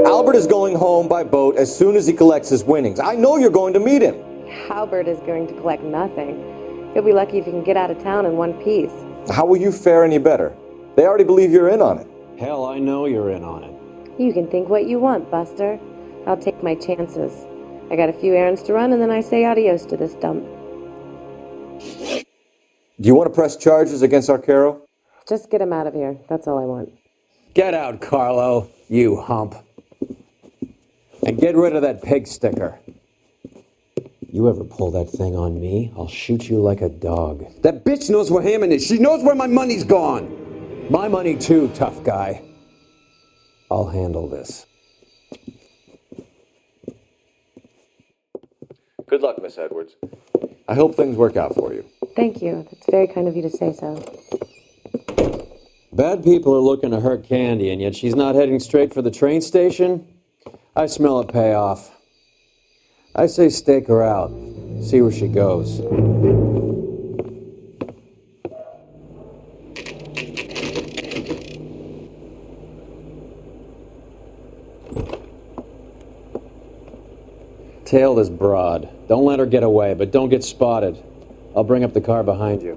[SPEAKER 7] Albert is going home by boat as soon as he collects his winnings. I know you're going to meet him.
[SPEAKER 4] Albert is going to collect nothing. He'll be lucky if he can get out of town in one piece.
[SPEAKER 7] How will you fare any better? They already believe you're in on it.
[SPEAKER 22] Hell, I know you're in on it.
[SPEAKER 4] You can think what you want, Buster. I'll take my chances. I got a few errands to run, and then I say adios to this dump.
[SPEAKER 7] Do you want to press charges against Arcaro?
[SPEAKER 4] Just get him out of here. That's all I want.
[SPEAKER 22] Get out, Carlo, you hump. And get rid of that pig sticker. You ever pull that thing on me, I'll shoot you like a dog.
[SPEAKER 17] That bitch knows where Hammond is. She knows where my money's gone.
[SPEAKER 22] My money too, tough guy. I'll handle this.
[SPEAKER 7] Good luck, Miss Edwards. I hope things work out for you.
[SPEAKER 4] Thank you. That's very kind of you to say so.
[SPEAKER 22] Bad people are looking to hurt Candy, and yet she's not heading straight for the train station? I smell a payoff. I say stake her out. See where she goes. Tail this broad. Don't let her get away, but don't get spotted. I'll bring up the car behind you.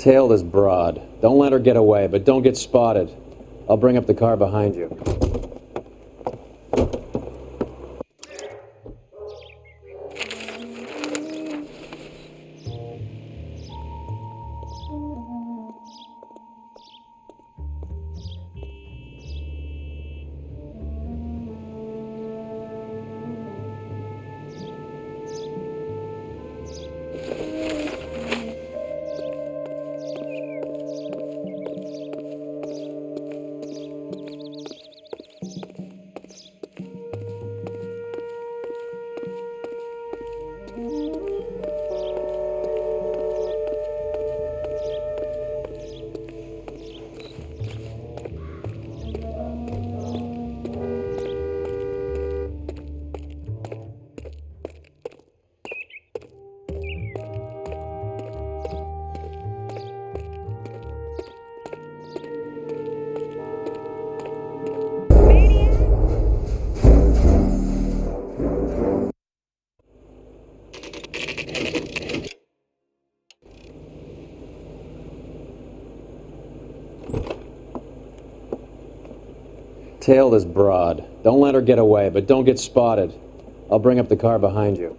[SPEAKER 22] Tail this broad. Don't let her get away, but don't get spotted. I'll bring up the car behind you. Tail this broad. Don't let her get away, but don't get spotted. I'll bring up the car behind you.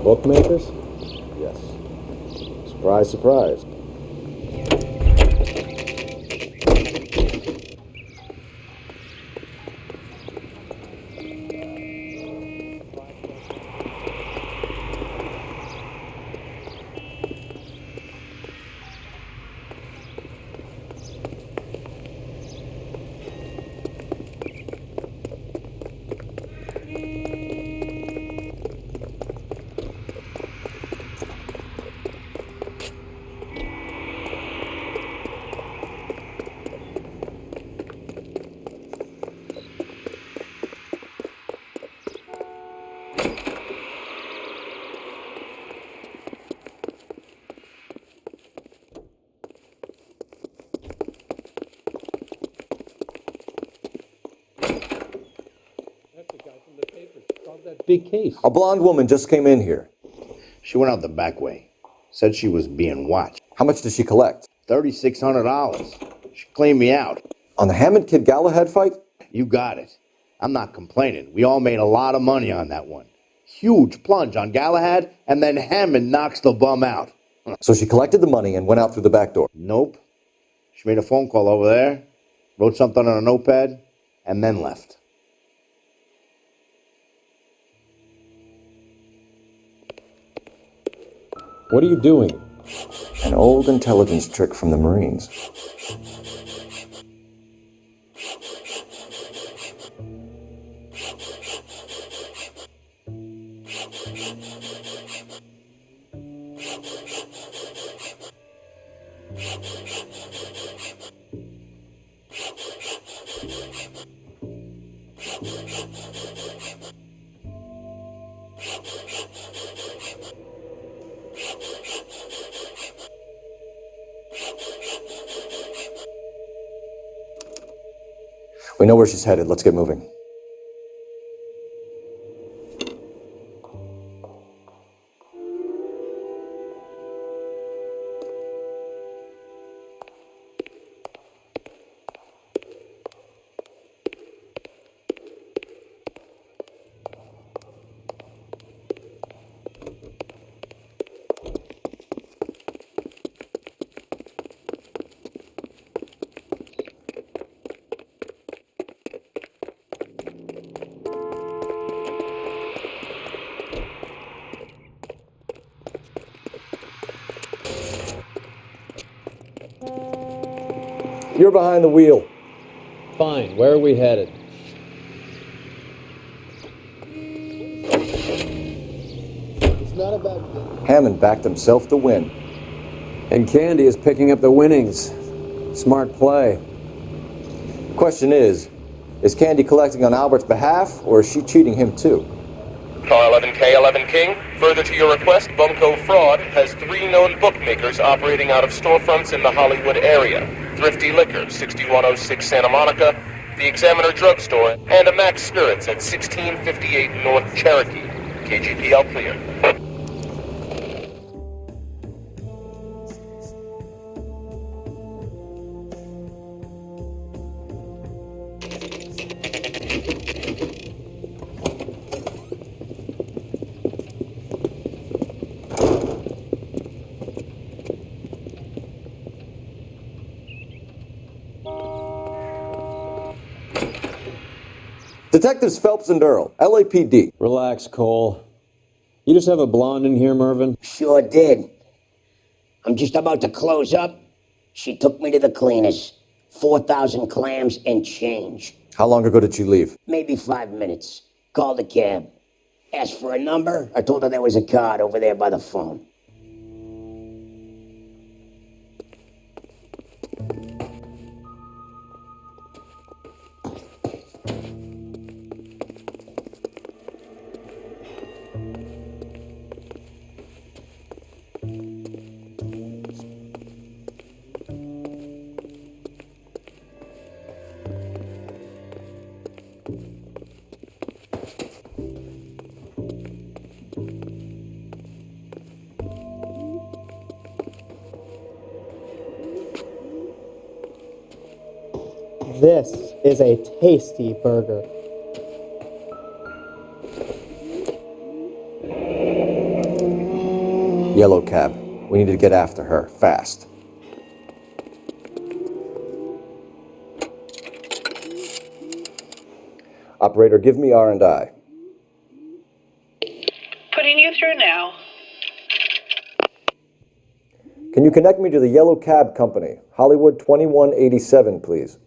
[SPEAKER 7] Bookmakers? Yes. Surprise, surprise.
[SPEAKER 22] Big case.
[SPEAKER 9] A blonde woman just came in here.
[SPEAKER 10] She went out the back way. Said she was being watched.
[SPEAKER 9] How much did she collect?
[SPEAKER 10] $3,600. She cleaned me out.
[SPEAKER 9] On the Hammond Kid Galahad fight?
[SPEAKER 10] You got it. I'm not complaining. We all made a lot of money on that one. Huge plunge on Galahad, and then Hammond knocks the bum out.
[SPEAKER 9] So she collected the money and went out through the back door?
[SPEAKER 10] Nope. She made a phone call over there, wrote something on a notepad, and then left.
[SPEAKER 22] What are you doing?
[SPEAKER 9] An old intelligence trick from the Marines. We know where she's headed. Let's get moving. You're behind the wheel.
[SPEAKER 7] Fine. Where are we headed?
[SPEAKER 13] It's not about...
[SPEAKER 9] Hammond backed himself to win.
[SPEAKER 22] And Candy is picking up the winnings. Smart play.
[SPEAKER 9] Question is Candy collecting on Albert's behalf, or is she cheating him too?
[SPEAKER 11] Car 11K 11 King, further to your request, Bunko Fraud has 3 known bookmakers operating out of storefronts in the Hollywood area. Thrifty Liquor, 6106 Santa Monica, the Examiner Drugstore, and a Max Spirits at 1658 North Cherokee. KGPL clear.
[SPEAKER 9] Detectives Phelps and Earl, LAPD.
[SPEAKER 22] Relax, Cole. You just have a blonde in here, Mervyn?
[SPEAKER 14] Sure did. I'm just about to close up. She took me to the cleaners. 4,000 clams and change.
[SPEAKER 9] How long ago did she leave?
[SPEAKER 14] Maybe 5 minutes. Called a cab. Asked for a number. I told her there was a card over there by the phone.
[SPEAKER 13] This is a tasty burger.
[SPEAKER 9] Yellow cab. We need to get after her, fast. Operator, give me R&I.
[SPEAKER 21] Putting you through now.
[SPEAKER 9] Can you connect me to the Yellow Cab Company, Hollywood 2187, please?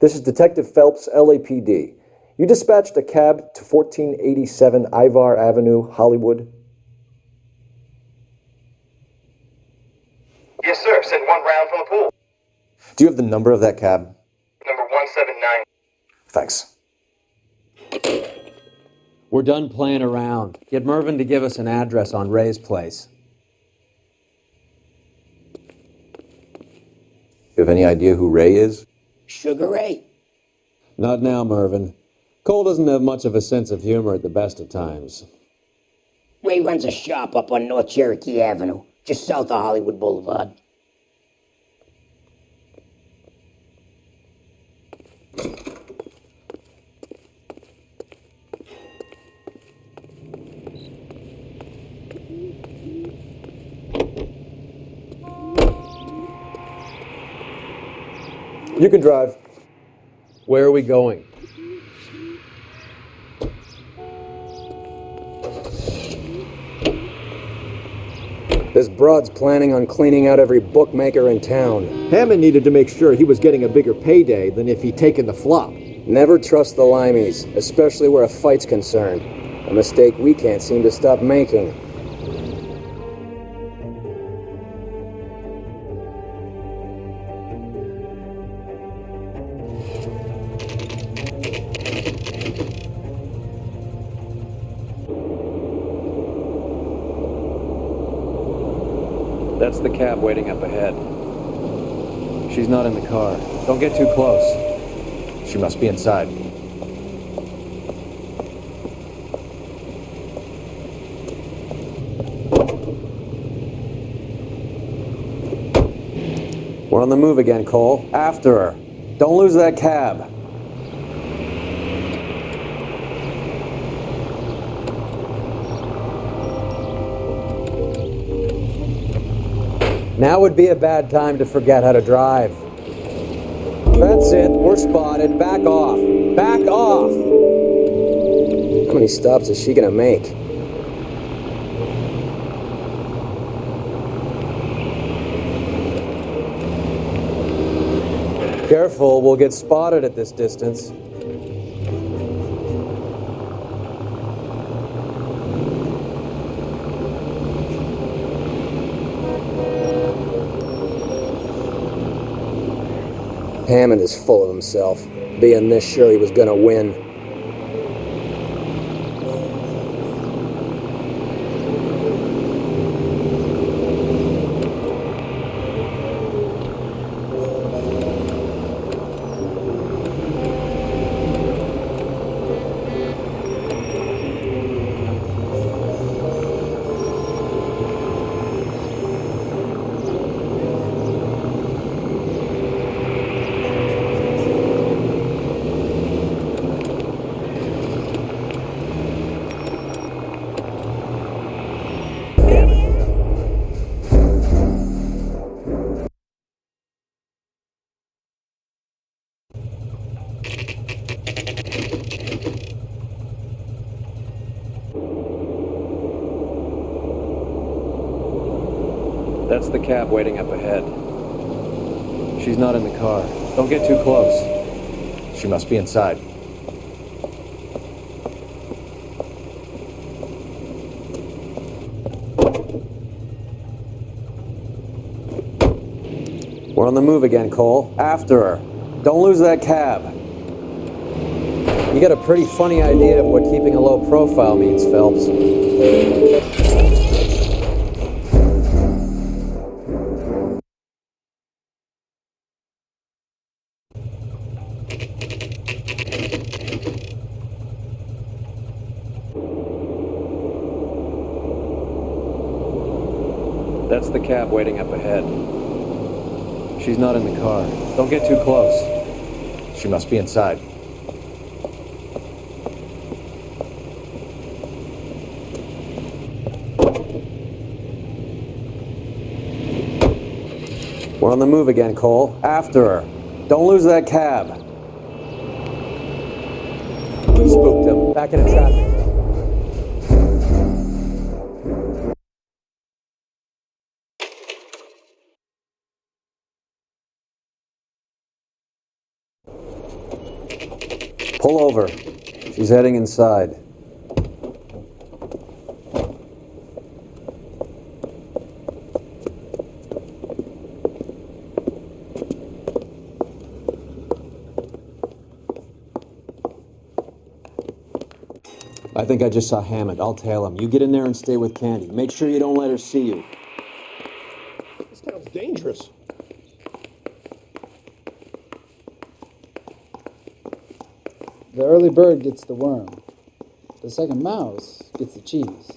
[SPEAKER 9] This is Detective Phelps, LAPD. You dispatched a cab to 1487 Ivar Avenue, Hollywood?
[SPEAKER 3] Yes, sir. Sent one round from the pool.
[SPEAKER 9] Do you have the number of that cab?
[SPEAKER 3] Number 179.
[SPEAKER 9] Thanks.
[SPEAKER 7] We're done playing around. Get Mervyn to give us an address on Ray's place.
[SPEAKER 9] You have any idea who Ray is?
[SPEAKER 14] Sugar Ray?
[SPEAKER 22] Not now, Mervyn. Cole doesn't have much of a sense of humor at the best of times.
[SPEAKER 14] Ray runs a shop up on North Cherokee Avenue, just south of Hollywood Boulevard.
[SPEAKER 9] You can drive.
[SPEAKER 7] Where are we going?
[SPEAKER 20] This broad's planning on cleaning out every bookmaker in town.
[SPEAKER 10] Hammond needed to make sure he was getting a bigger payday than if he'd taken the flop.
[SPEAKER 20] Never trust the limeys, especially where a fight's concerned. A mistake we can't seem to stop making.
[SPEAKER 7] That's the cab waiting up ahead. She's not in the car. Don't get too close.
[SPEAKER 9] She must be inside.
[SPEAKER 7] We're on the move again, Cole. After her. Don't lose that cab. Now would be a bad time to forget how to drive. That's it. We're spotted. Back off. Back off!
[SPEAKER 20] How many stops is she gonna make?
[SPEAKER 7] Careful, we'll get spotted at this distance.
[SPEAKER 20] Hammond is full of himself, being this sure he was gonna win.
[SPEAKER 7] That's the cab waiting up ahead. She's not in the car. Don't get too close.
[SPEAKER 9] She must be inside.
[SPEAKER 7] We're on the move again, Cole. After her. Don't lose that cab. You got a pretty funny idea of what keeping a low profile means, Phelps. That's the cab waiting up ahead. She's not in the car. Don't get too close.
[SPEAKER 9] She must be inside.
[SPEAKER 7] We're on the move again, Cole. After her. Don't lose that cab. We spooked him. Back into traffic. Pull over. She's heading inside. I think I just saw Hammond. I'll tail him. You get in there and stay with Candy. Make sure you don't let her see you.
[SPEAKER 8] This sounds dangerous.
[SPEAKER 12] The early bird gets the worm. The second mouse gets the cheese.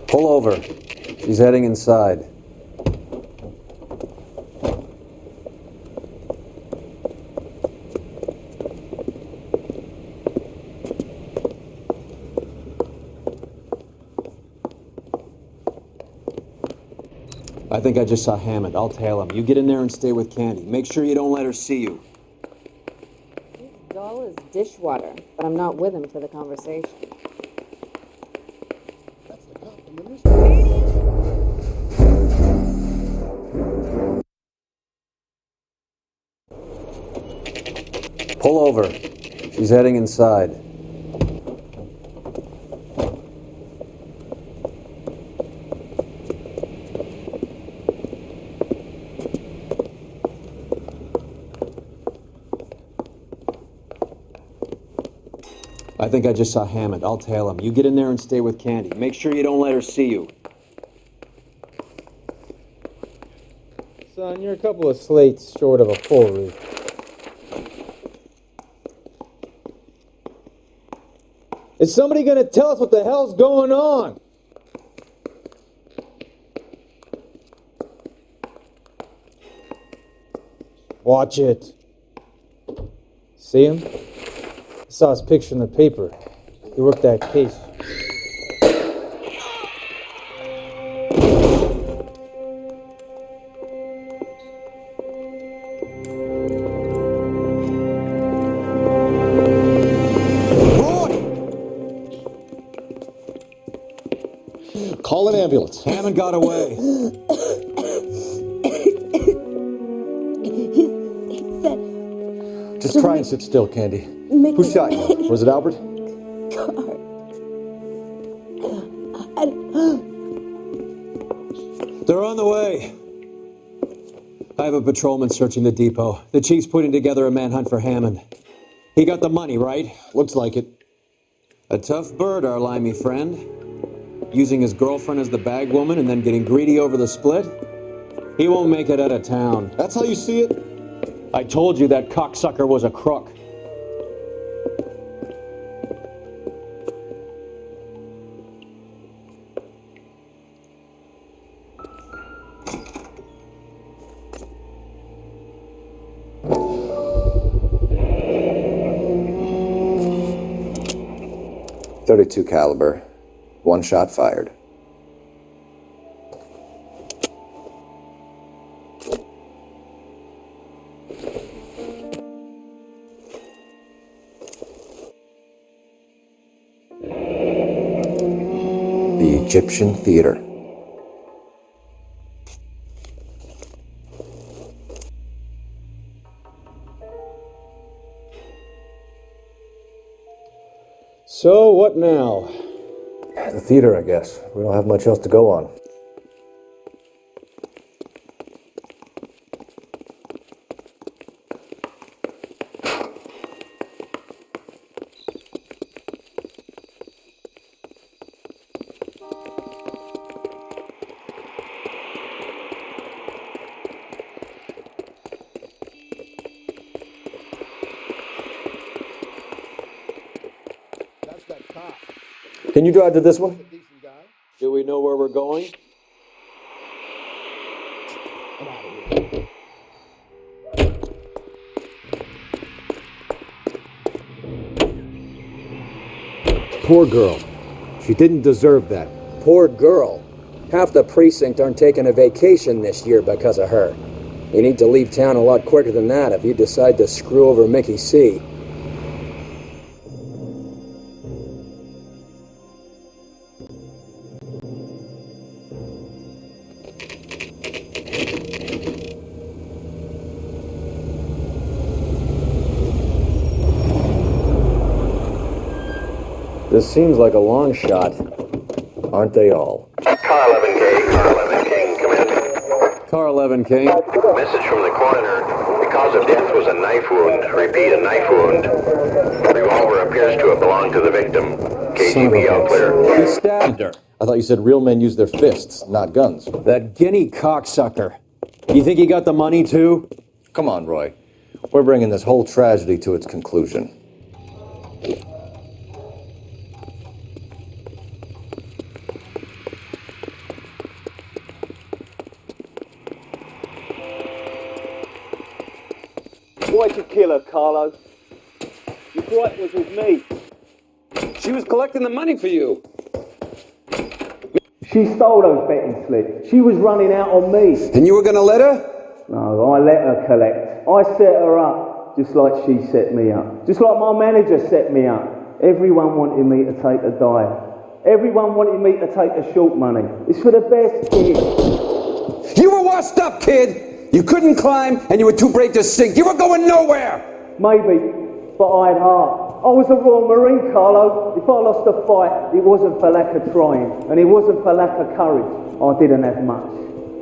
[SPEAKER 7] Pull over. She's heading inside. I think I just saw Hammond. I'll tail him. You get in there and stay with Candy. Make sure you don't let her see you.
[SPEAKER 4] He's dull as dishwater, but I'm not with him for the conversation.
[SPEAKER 7] Pull over. She's heading inside. I think I just saw Hammond. I'll tail him. You get in there and stay with Candy. Make sure you don't let her see you.
[SPEAKER 12] Son, you're a couple of slates short of a full roof. Is somebody gonna tell us what the hell's going on? Watch it. See him? I saw his picture in the paper. He worked that case.
[SPEAKER 8] Call an ambulance.
[SPEAKER 7] Hammond got away.
[SPEAKER 4] He said...
[SPEAKER 8] Just try and sit still, Candy. Who shot you? Was it Albert?
[SPEAKER 7] They're on the way. I have a patrolman searching the depot. The chief's putting together a manhunt for Hammond. He got the money, right?
[SPEAKER 8] Looks like it.
[SPEAKER 7] A tough bird, our limey friend. Using his girlfriend as the bag woman and then getting greedy over the split. He won't make it out of town.
[SPEAKER 8] That's how you see it?
[SPEAKER 7] I told you that cocksucker was a crook.
[SPEAKER 1] .32 caliber. One shot fired. The Egyptian Theater.
[SPEAKER 12] So, what now?
[SPEAKER 9] The theater, I guess. We don't have much else to go on. Can you drive to this one?
[SPEAKER 7] Do we know where we're going?
[SPEAKER 20] Poor girl. She didn't deserve that.
[SPEAKER 9] Poor girl. Half the precinct aren't taking a vacation this year because of her. You need to leave town a lot quicker than that if you decide to screw over Mickey C. This seems like a long shot. Aren't they all?
[SPEAKER 5] Car 11K, Car 11 King, come in.
[SPEAKER 22] Car 11 King.
[SPEAKER 5] Message from the coroner. The cause of death was a knife wound. Repeat, a knife wound. The revolver appears to have belonged to the victim. KGB all clear.
[SPEAKER 22] He stabbed her.
[SPEAKER 8] I thought you said real men use their fists, not guns.
[SPEAKER 22] That guinea cocksucker. You think he got the money too?
[SPEAKER 1] Come on, Roy. We're bringing this whole tragedy to its conclusion.
[SPEAKER 6] Why'd you kill her, Carlo? Your gripe was with me.
[SPEAKER 19] She was collecting the money for you.
[SPEAKER 6] She stole those betting slips. She was running out on me.
[SPEAKER 20] And you were gonna let her?
[SPEAKER 6] No, I let her collect. I set her up, just like she set me up. Just like my manager set me up. Everyone wanted me to take a dive. Everyone wanted me to take the short money. It's for the best, kid.
[SPEAKER 20] You were washed up, kid! You couldn't climb, and you were too brave to sink. You were going nowhere!
[SPEAKER 6] Maybe, but I had heart. I was a Royal Marine, Carlo. If I lost a fight, it wasn't for lack of trying, and it wasn't for lack of courage. I didn't have much,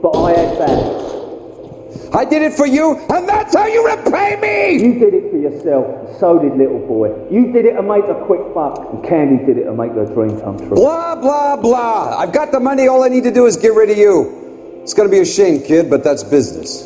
[SPEAKER 6] but I had that.
[SPEAKER 20] I did it for you, and that's how you repay me!
[SPEAKER 6] You did it for yourself, and so did little boy. You did it to make a quick buck, and Candy did it to make her dream come true.
[SPEAKER 20] Blah, blah, blah. I've got the money. All I need to do is get rid of you. It's gonna be a shame, kid, but that's business.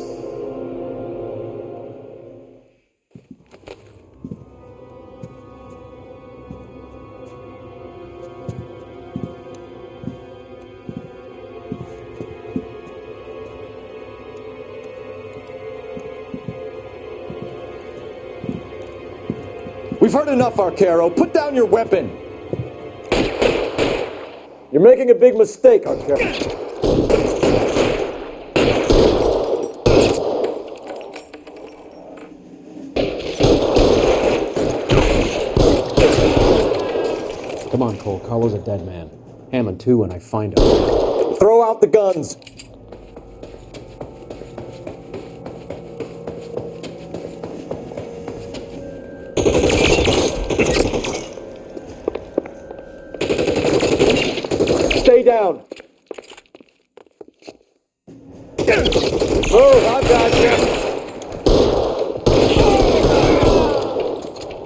[SPEAKER 8] We've heard enough, Arcaro. Put down your weapon.
[SPEAKER 9] You're making a big mistake, Arcaro.
[SPEAKER 22] Come on, Cole. Carlo's a dead man. Hammond too when I find him.
[SPEAKER 9] Throw out the guns. Stay down. Move, I got you.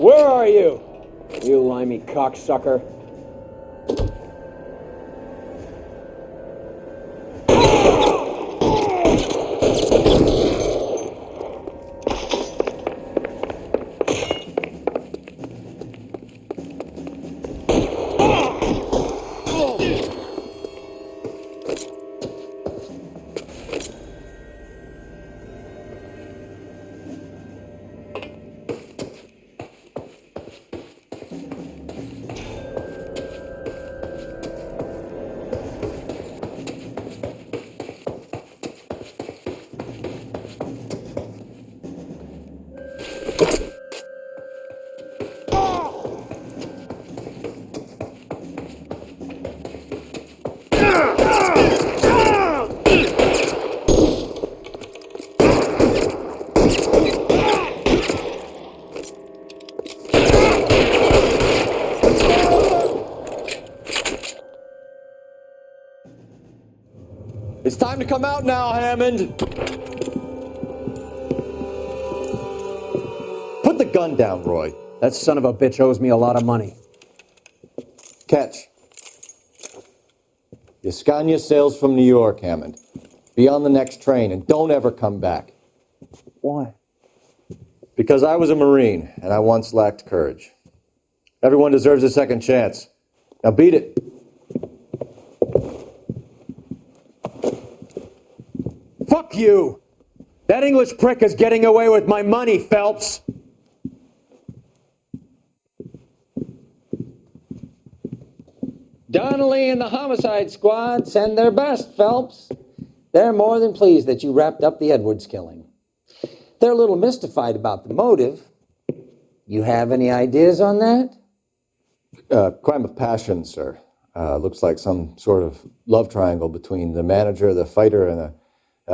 [SPEAKER 6] Where are you?
[SPEAKER 9] You limey cocksucker.
[SPEAKER 8] It's time to come out now, Hammond. Put the gun down, Roy.
[SPEAKER 22] That son of a bitch owes me a lot of money.
[SPEAKER 8] Catch. Yascania sails from New York, Hammond. Be on the next train and don't ever come back.
[SPEAKER 6] Why?
[SPEAKER 1] Because I was a Marine, and I once lacked courage. Everyone deserves a second chance. Now beat it.
[SPEAKER 22] Fuck you! That English prick is getting away with my money, Phelps!
[SPEAKER 17] Donnelly and the homicide squad send their best, Phelps. They're more than pleased that you wrapped up the Edwards killing. They're a little mystified about the motive. You have any ideas on that?
[SPEAKER 8] Crime of passion, sir. Looks like some sort of love triangle between the manager, the fighter, and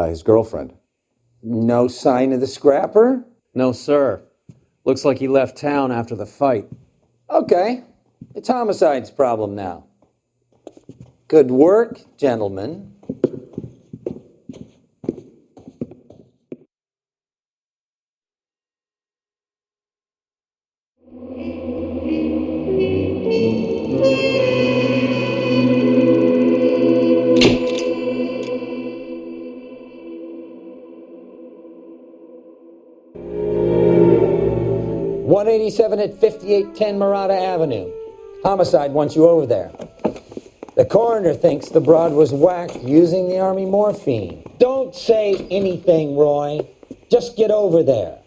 [SPEAKER 8] his girlfriend.
[SPEAKER 17] No sign of the scrapper?
[SPEAKER 7] No, sir. Looks like he left town after the fight.
[SPEAKER 17] Okay. It's homicide's problem now. Good work, gentlemen. .187 at 5810 Murata Avenue. Homicide wants you over there. The coroner thinks the broad was whacked using the Army morphine. Don't say anything, Roy. Just get over there.